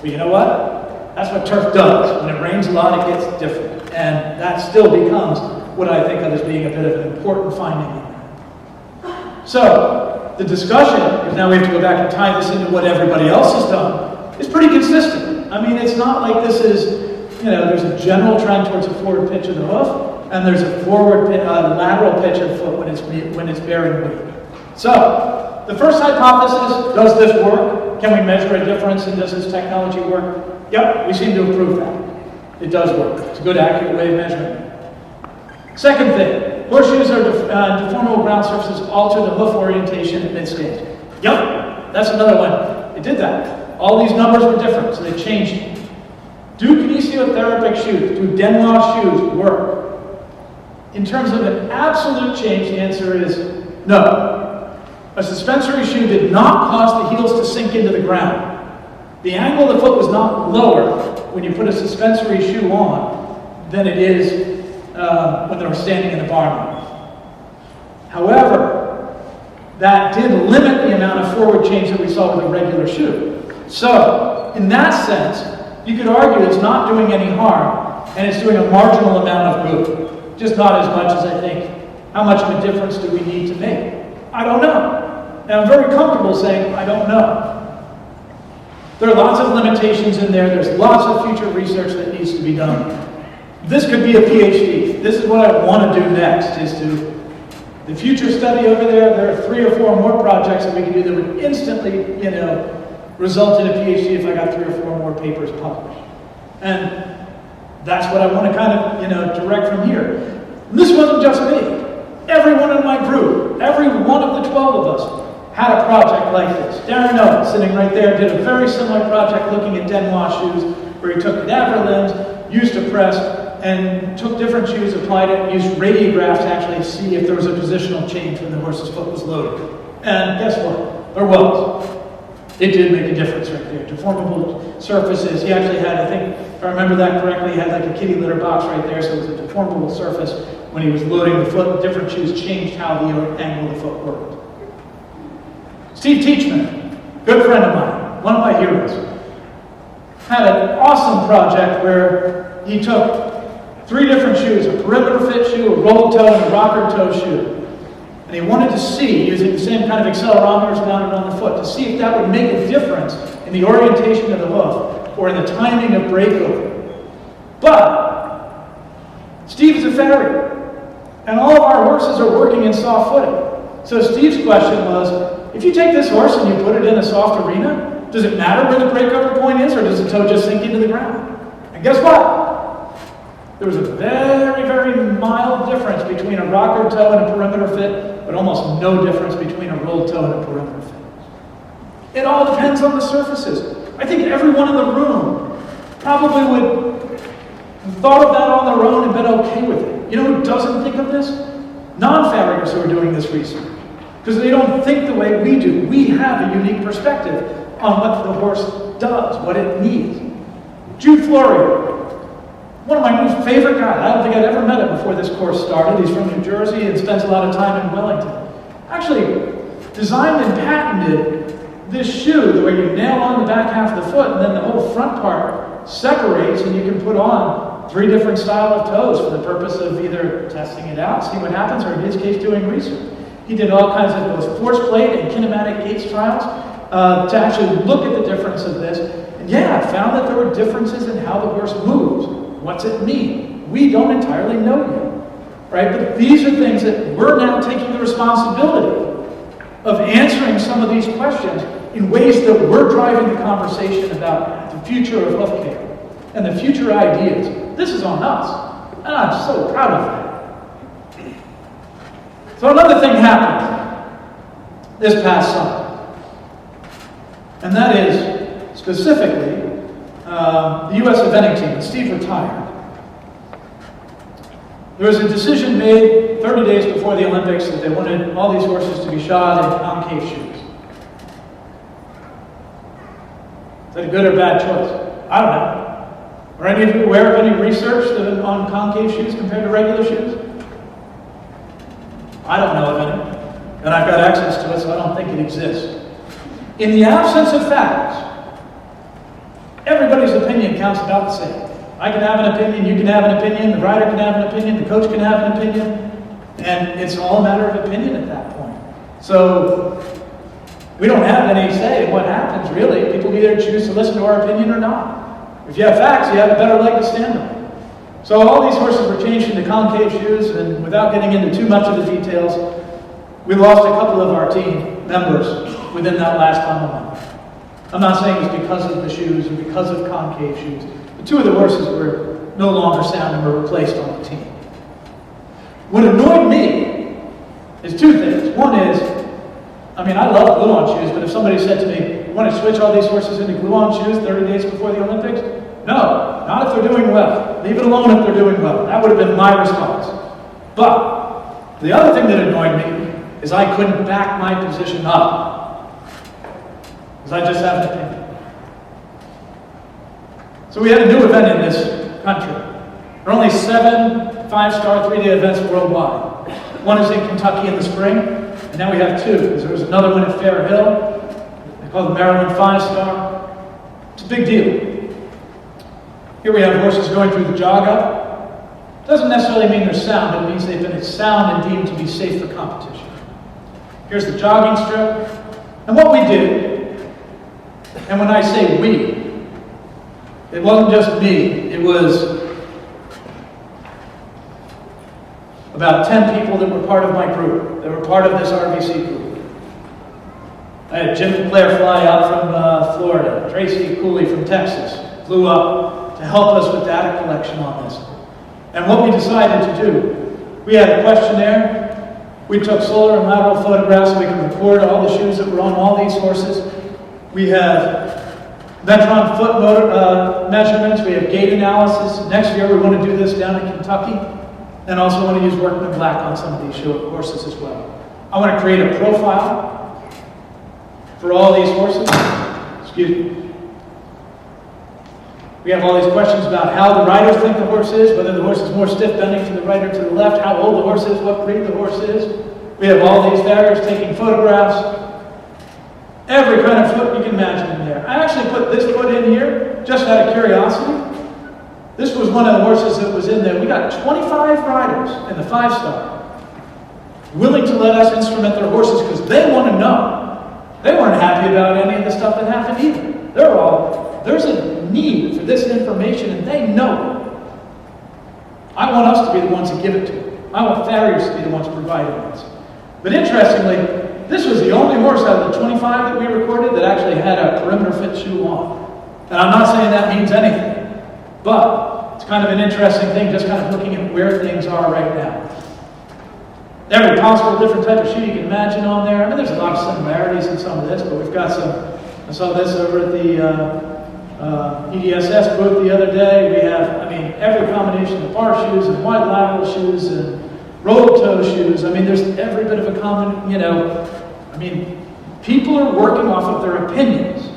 But you know what? That's what turf does. When it rains a lot, it gets different. And that still becomes what I think of as being a bit of an important finding. So, the discussion, because now we have to go back and tie this into what everybody else has done, is pretty consistent. I mean, it's not like this is, there's a general trend towards a forward pitch of the hoof, and there's a lateral pitch of the foot when it's bearing weight. So, the first hypothesis, does this work? Can we measure a difference, and does this technology work? Yep, we seem to have proved that. It does work. It's a good, accurate way of measuring it. Second thing, horseshoes or deformable ground surfaces alter the hoof orientation at mid-stage. Yep, that's another one. It did that. All these numbers were different, so they changed it. Do kinesiotherapic shoes, do Denois shoes work? In terms of an absolute change, the answer is no. A suspensory shoe did not cause the heels to sink into the ground. The angle of the foot was not lower when you put a suspensory shoe on than it is when they were standing in the barn. However, that did limit the amount of forward change that we saw with a regular shoe. So, in that sense, you could argue it's not doing any harm, and it's doing a marginal amount of good. Just not as much as I think. How much of a difference do we need to make? I don't know. And I'm very comfortable saying I don't know. There are lots of limitations in there. There's lots of future research that needs to be done. This could be a PhD. This is what I want to do next, is to the future study over there. There are 3 or 4 more projects that we can do that would instantly, result in a PhD if I got 3 or 4 more papers published. And that's what I want to kind of, direct from here. And this wasn't just me. Everyone in my group, every one of the 12 of us, had a project like this. Darren Owen, sitting right there, did a very similar project looking at Denois shoes, where he took cadaver limbs, used a press, and took different shoes, applied it, used radiographs to actually see if there was a positional change when the horse's foot was loaded. And guess what? There was. It did make a difference right there. Deformable surfaces. He actually had, I think, if I remember that correctly, he had like a kitty litter box right there, so it was a deformable surface. When he was loading the foot, different shoes changed how the angle of the foot worked. Steve Teachman, good friend of mine, one of my heroes, had an awesome project where he took 3 different shoes, a perimeter fit shoe, a rolled toe, and a rocker toe shoe. And he wanted to see, using the same kind of accelerometers mounted on the foot, to see if that would make a difference in the orientation of the hoof or in the timing of breakover. But Steve is a farrier, and all of our horses are working in soft footing. So Steve's question was, if you take this horse and you put it in a soft arena, does it matter where the breakover point is, or does the toe just sink into the ground? And guess what? There was a very, very mild difference between a rocker toe and a perimeter fit, but almost no difference between a rolled toe and a perimeter fit. It all depends on the surfaces. I think everyone in the room probably would have thought of that on their own and been okay with it. You know who doesn't think of this? Non-farriers who are doing this research. Because they don't think the way we do. We have a unique perspective on what the horse does, what it needs. Jude Farrier, one of my new favorite guys. I don't think I'd ever met him before this course started. He's from New Jersey and spends a lot of time in Wellington. Actually designed and patented this shoe, the way you nail on the back half of the foot, and then the whole front part separates, and you can put on 3 different style of toes for the purpose of either testing it out, see what happens, or in his case, doing research. He did all kinds of both force plate and kinematic gaits trials to actually look at the difference of this. And yeah, found that there were differences in how the horse moves. What's it mean? We don't entirely know yet, right? But these are things that we're now taking the responsibility of answering some of these questions in ways that we're driving the conversation about the future of hoof care and the future ideas. This is on us, and I'm so proud of that. So another thing happened this past summer, and that is specifically the U.S. eventing team. Steve retired. There was a decision made 30 days before the Olympics that they wanted all these horses to be shod in concave shoes. Is that a good or bad choice? I don't know. Are any of you aware of any research on concave shoes compared to regular shoes? I don't know of any, and I've got access to it, so I don't think it exists. In the absence of facts, everybody's opinion counts about the same. I can have an opinion, you can have an opinion, the rider can have an opinion, the coach can have an opinion, and it's all a matter of opinion at that point. So we don't have any say in what happens, really. People either choose to listen to our opinion or not. If you have facts, you have a better leg to stand on. So all these horses were changed into concave shoes, and without getting into too much of the details, we lost a couple of our team members within that last time of month. I'm not saying it's because of the shoes or because of concave shoes. The two of the horses were no longer sound and were replaced on the team. What annoyed me is two things. One is, I love glue-on shoes, but if somebody said to me, you want to switch all these horses into glue-on shoes 30 days before the Olympics? No, not if they're doing well. Leave it alone if they're doing well. That would have been my response. But the other thing that annoyed me is I couldn't back my position up, because I just have an opinion. So we had a new event in this country. There are only 7 5-star 3-day events worldwide. One is in Kentucky in the spring, and now we have 2. There was another one at Fair Hill. They call it the Maryland 5-star. It's a big deal. Here we have horses going through the jog up. Doesn't necessarily mean they're sound, it means they've been sound and deemed to be safe for competition. Here's the jogging strip. And what we did, and when I say we, it wasn't just me, it was about 10 people that were part of my group, that were part of this RBC group. I had Jim Claire fly out from Florida, Tracy Cooley from Texas flew up to help us with data collection on this. And what we decided to do, we had a questionnaire, we took solar and lateral photographs so we can record all the shoes that were on all these horses. We have Metron foot motor, measurements, we have gait analysis. Next year we want to do this down in Kentucky, and also want to use Workman Black on some of these horses as well. I want to create a profile for all these horses. Excuse me. We have all these questions about how the riders think the horse is, whether the horse is more stiff bending to the right or to the left, how old the horse is, what breed the horse is. We have all these farriers taking photographs. Every kind of foot you can imagine in there. I actually put this foot in here just out of curiosity. This was one of the horses that was in there. We got 25 riders in the 5-star willing to let us instrument their horses because they want to know. They weren't happy about any of the stuff that happened either. There's a need for this information and they know it. I want us to be the ones that give it to them. I want farriers to be the ones providing this. But interestingly, this was the only horse out of the 25 that we recorded that actually had a perimeter fit shoe on. And I'm not saying that means anything, but it's kind of an interesting thing, just kind of looking at where things are right now. Every possible different type of shoe you can imagine on there. There's a lot of similarities in some of this, but we've got some. I saw this over at the EDSS booth the other day. We have, every combination of bar shoes and wide lateral shoes and rolled toe shoes. There's every bit of a common, people are working off of their opinions.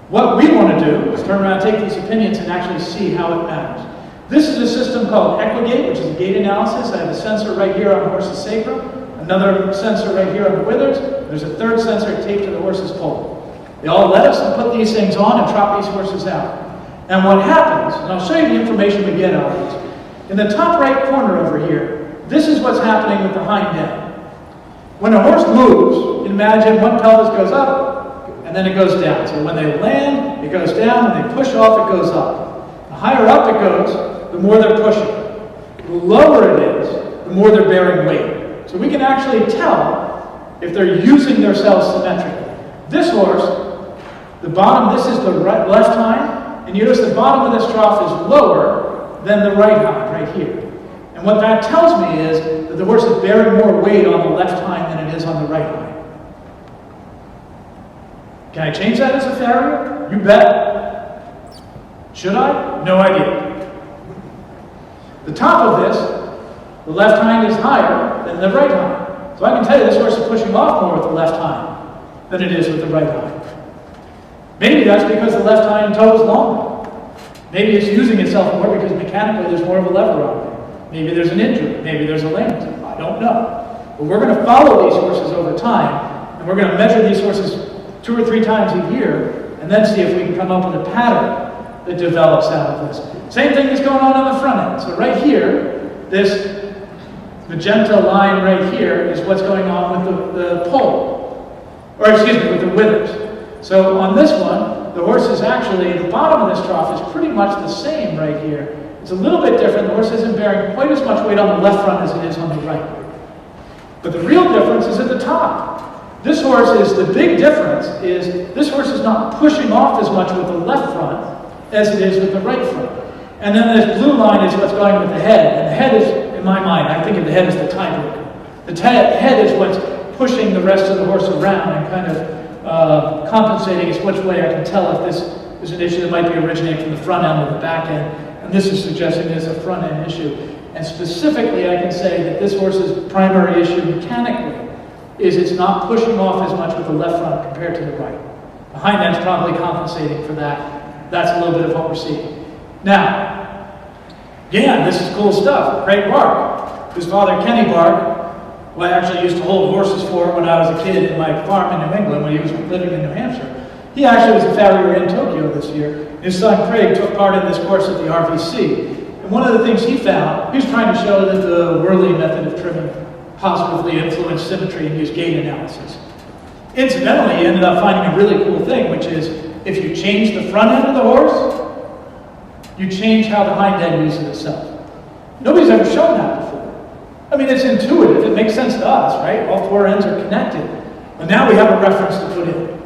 What we want to do is turn around and take these opinions and actually see how it matters. This is a system called Equigate, which is a gait analysis. I have a sensor right here on the horse's sacrum, another sensor right here on the withers. There's a third sensor taped to the horse's pole. They all let us put these things on and trot these horses out. And what happens, and I'll show you the information we get out of these. In the top right corner over here, this is what's happening with the hind end. When a horse moves, imagine one pelvis goes up, and then it goes down. So when they land, it goes down. When they push off, it goes up. The higher up it goes, the more they're pushing. The lower it is, the more they're bearing weight. So we can actually tell if they're using themselves symmetrically. This horse, the bottom, this is the left hind, and you notice the bottom of this trough is lower than the right hind, right here. And what that tells me is that the horse is bearing more weight on the left hind than it is on the right hind. Can I change that as a farrier? You bet. Should I? No idea. The top of this, the left hind is higher than the right hind. So I can tell you this horse is pushing off more with the left hind than it is with the right hind. Maybe that's because the left hind toe is longer. Maybe it's using itself more because mechanically there's more of a lever on there. Maybe there's an injury. Maybe there's a lameness. I don't know. But we're going to follow these horses over time, and we're going to measure these horses 2 or 3 times a year, and then see if we can come up with a pattern that develops out of this. Same thing is going on the front end. So right here, this magenta line right here is what's going on with the pole, or excuse me, with the withers. So on this one, the horse is actually, the bottom of this trough is pretty much the same right here. It's a little bit different. The horse isn't bearing quite as much weight on the left front as it is on the right. But the real difference is at the top. This horse is, the big difference is, this horse is not pushing off as much with the left front as it is with the right front. And then this blue line is what's going with the head. And the head is, in my mind, I think of the head as the tiebreaker. The head is what's pushing the rest of the horse around and kind of compensating as which way I can tell if this is an issue that might be originating from the front end or the back end. And this is suggesting there's a front end issue. And specifically, I can say that this horse's primary issue mechanically is it's not pushing off as much with the left front compared to the right. The hind end's probably compensating for that. That's a little bit of what we're seeing. Now, yeah, this is cool stuff. Great Bark. His father, Kenny Bark, who I actually used to hold horses for when I was a kid in my farm in New England when he was living in New Hampshire. He actually was a farrier in Tokyo this year. His son Craig took part in this course at the RVC. And one of the things he found, he was trying to show that the Reilly method of trimming positively influenced symmetry and used gait analysis. Incidentally, he ended up finding a really cool thing, which is if you change the front end of the horse, you change how the hind end uses itself. Nobody's ever shown that before. I mean, it's intuitive. It makes sense to us, right? All 4 ends are connected. But now we have a reference to put in.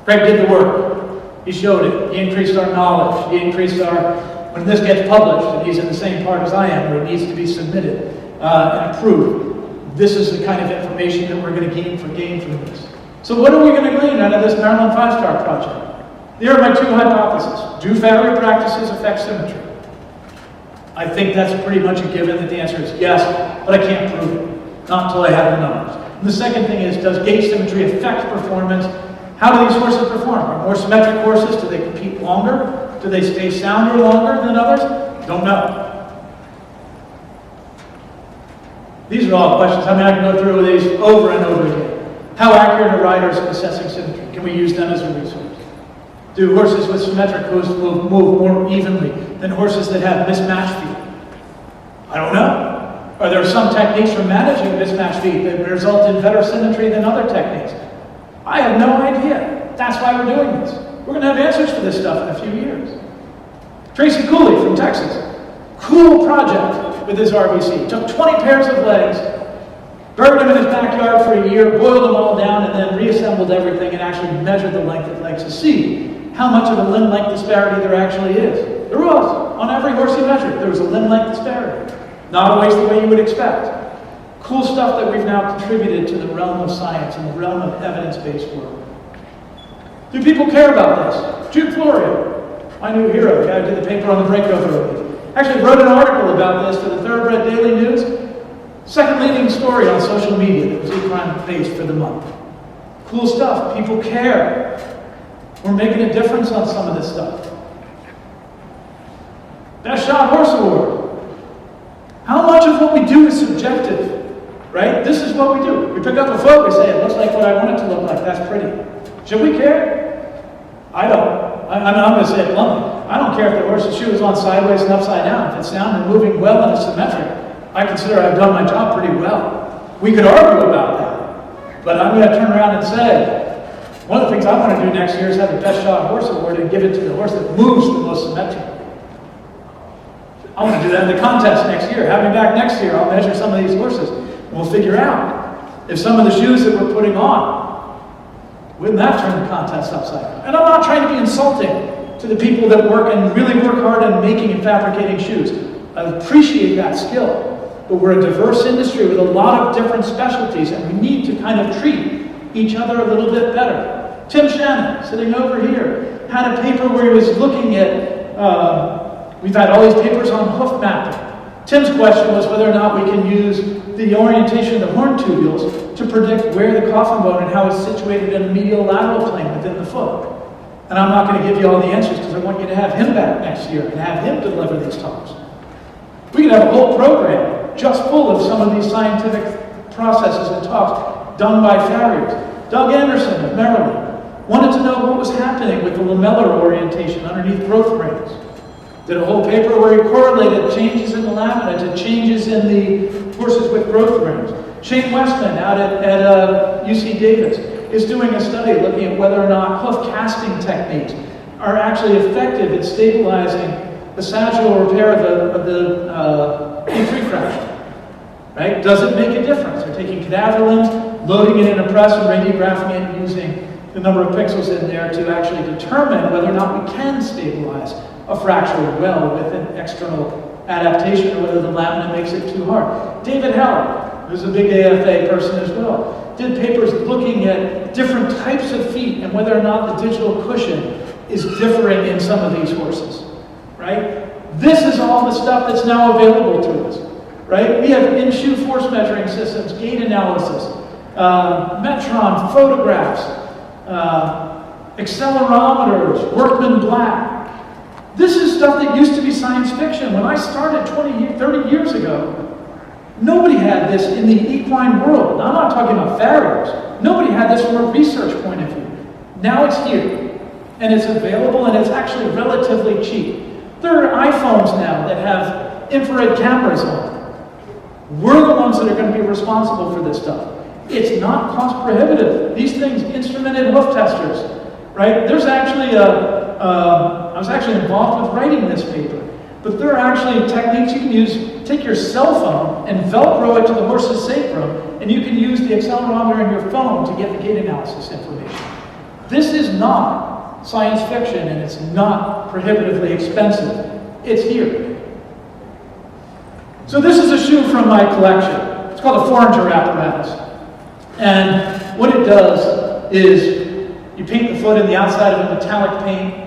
Craig did the work. He showed it. He increased our knowledge. He increased our, when this gets published, and he's in the same part as I am, where it needs to be submitted and approved, this is the kind of information that we're going to gain from this. So what are we going to glean out of this Maryland 5-star project? Here are my 2 hypotheses. Do Farrier practices affect symmetry? I think that's pretty much a given that the answer is yes, but I can't prove it. Not until I have the numbers. And the second thing is, does gait symmetry affect performance? How do these horses perform? Are more symmetric horses, do they compete longer? Do they stay sounder longer than others? Don't know. These are all questions. I mean, I can go through these over and over again. How accurate are riders at assessing symmetry? Can we use them as a resource? Do horses with symmetric hooves move more evenly than horses that have mismatched feet? I don't know. Are there some techniques for managing mismatched feet that result in better symmetry than other techniques? I have no idea. That's why we're doing this. We're going to have answers for this stuff in a few years. Tracy Cooley from Texas. Cool project with his RVC. Took 20 pairs of legs, buried them in his backyard for a year, boiled them all down, and then reassembled everything and actually measured the length of legs to see how much of a limb length disparity there actually is. There was. On every horse he measured, there was a limb length disparity. Not always the way you would expect. Cool stuff that we've now contributed to the realm of science and the realm of evidence-based work. Do people care about this? Jude Florio, my new hero, the guy who did the paper on the breakover relief, actually wrote an article about this for the Thoroughbred Daily News. Second leading story on social media that was equine-based for the month. Cool stuff. People care. We're making a difference on some of this stuff. Best Shot Horse Award. How much of what we do is subjective, right? This is what we do. We pick up a photo, we say, it looks like what I want it to look like. That's pretty. Should we care? I don't. I'm going to say it bluntly. I don't care if the horse's shoe is on sideways and upside down. If it's sound and moving well and it's symmetric, I consider I've done my job pretty well. We could argue about that, but I'm going to turn around and say, one of the things I want to do next year is have the Best Shot Horse Award and give it to the horse that moves the most symmetrically. I want to do that in the contest next year. Have me back next year. I'll measure some of these horses, and we'll figure out if some of the shoes that we're putting on, wouldn't that turn the contest upside down? And I'm not trying to be insulting to the people that work and really work hard on making and fabricating shoes. I appreciate that skill. But we're a diverse industry with a lot of different specialties, and we need to kind of treat each other a little bit better. Tim Shannon, sitting over here, had a paper where he was looking at, we've had all these papers on hoof mapping. Tim's question was whether or not we can use the orientation of the horn tubules to predict where the coffin bone and how it's situated in the medial lateral plane within the foot. And I'm not going to give you all the answers because I want you to have him back next year and have him deliver these talks. We could have a whole program just full of some of these scientific processes and talks done by farriers. Doug Anderson of Maryland wanted to know what was happening with the lamellar orientation underneath growth rings. Did a whole paper where he correlated changes in the lamina to changes in the horses with growth rings. Shane Westman out at UC Davis is doing a study looking at whether or not hoof casting techniques are actually effective in stabilizing the sagittal repair of the E3 fracture. Right? Does it make a difference? They're taking cadaver limbs, loading it in a press and radiographing it and using the number of pixels in there to actually determine whether or not we can stabilize a fracture well with an external adaptation or whether the lamina makes it too hard. David Heller, who's a big AFA person as well, did papers looking at different types of feet and whether or not the digital cushion is differing in some of these horses, right? This is all the stuff that's now available to us, right? We have in-shoe force measuring systems, gait analysis, Metron photographs, accelerometers, Workman Black. This is stuff that used to be science fiction. When I started 30 years ago, nobody had this in the equine world. Now, I'm not talking about farriers. Nobody had this from a research point of view. Now it's here, and it's available, and it's actually relatively cheap. There are iPhones now that have infrared cameras on them. We're the ones that are going to be responsible for this stuff. It's not cost prohibitive. These things, instrumented hoof testers, right? There's actually I was actually involved with writing this paper, but there are actually techniques you can use. Take your cell phone and Velcro it to the horse's sacrum, and you can use the accelerometer in your phone to get the gait analysis information. This is not science fiction, and it's not prohibitively expensive. It's here. So this is a shoe from my collection. It's called a Farrier apparatus. And what it does is you paint the foot in the outside of a metallic paint,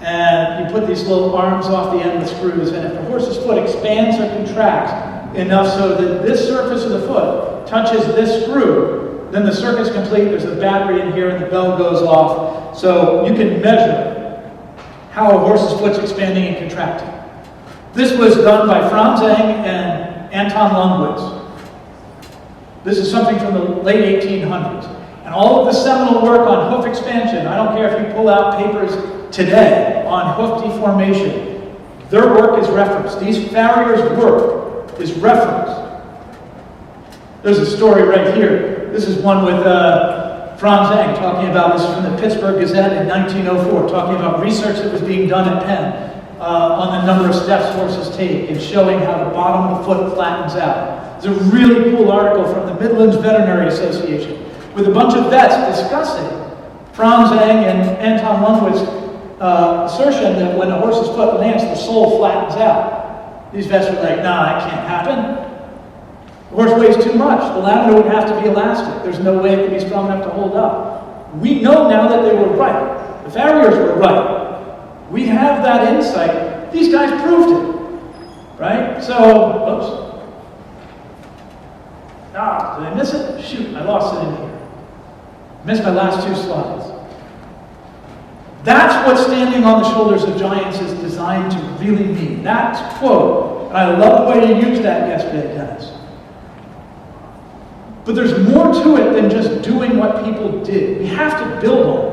and you put these little arms off the end of the screws, and if the horse's foot expands or contracts enough so that this surface of the foot touches this screw, then the circuit's complete. There's a battery in here and the bell goes off, so you can measure how a horse's foot's expanding and contracting. This was done by Franz Eng and Anton Lungwitz. This is something from the late 1800s. And all of the seminal work on hoof expansion, I don't care if you pull out papers today on hoof deformation, their work is referenced. These farriers' work is referenced. There's a story right here. This is one with Franz Eng talking about, this is from the Pittsburgh Gazette in 1904, talking about research that was being done at Penn on the number of steps horses take and showing how the bottom of the foot flattens out. It's a really cool article from the Midlands Veterinary Association with a bunch of vets discussing Franz Eng and Anton Lundwitz's assertion that when a horse's foot lands, the sole flattens out. These vets were like, nah, that can't happen. The horse weighs too much. The lamina would have to be elastic. There's no way it could be strong enough to hold up. We know now that they were right. The farriers were right. We have that insight. These guys proved it. Right? So, oops. Did I miss it? Shoot, I lost it in here. Missed my last two slides. That's what standing on the shoulders of giants is designed to really mean. That's quote. And I love the way you used that yesterday, Dennis. But there's more to it than just doing what people did. We have to build on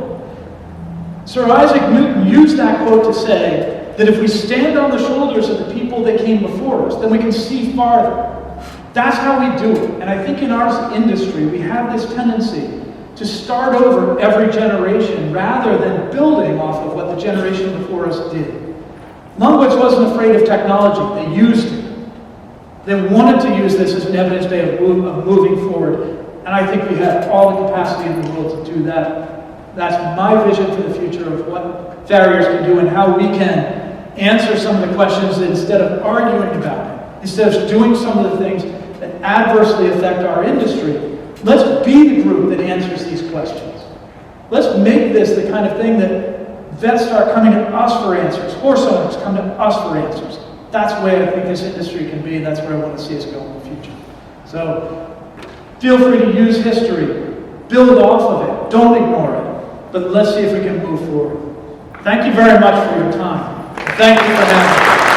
it. Sir Isaac Newton used that quote to say that if we stand on the shoulders of the people that came before us, then we can see farther. That's how we do it. And I think in our industry, we have this tendency to start over every generation rather than building off of what the generation before us did. Lundwitz wasn't afraid of technology. They used it. They wanted to use this as an evidence base of moving forward. And I think we have all the capacity in the world to do that. That's my vision for the future of what farriers can do and how we can answer some of the questions instead of arguing about it, instead of doing some of the things that adversely affect our industry. Let's be the group that answers these questions. Let's make this the kind of thing that vets start coming to us for answers, horse owners come to us for answers, That's where I think this industry can be, and that's where I want to see us go in the future. So, feel free to use history, build off of it, don't ignore it, but let's see if we can move forward. Thank you very much for your time. Thank you for having me.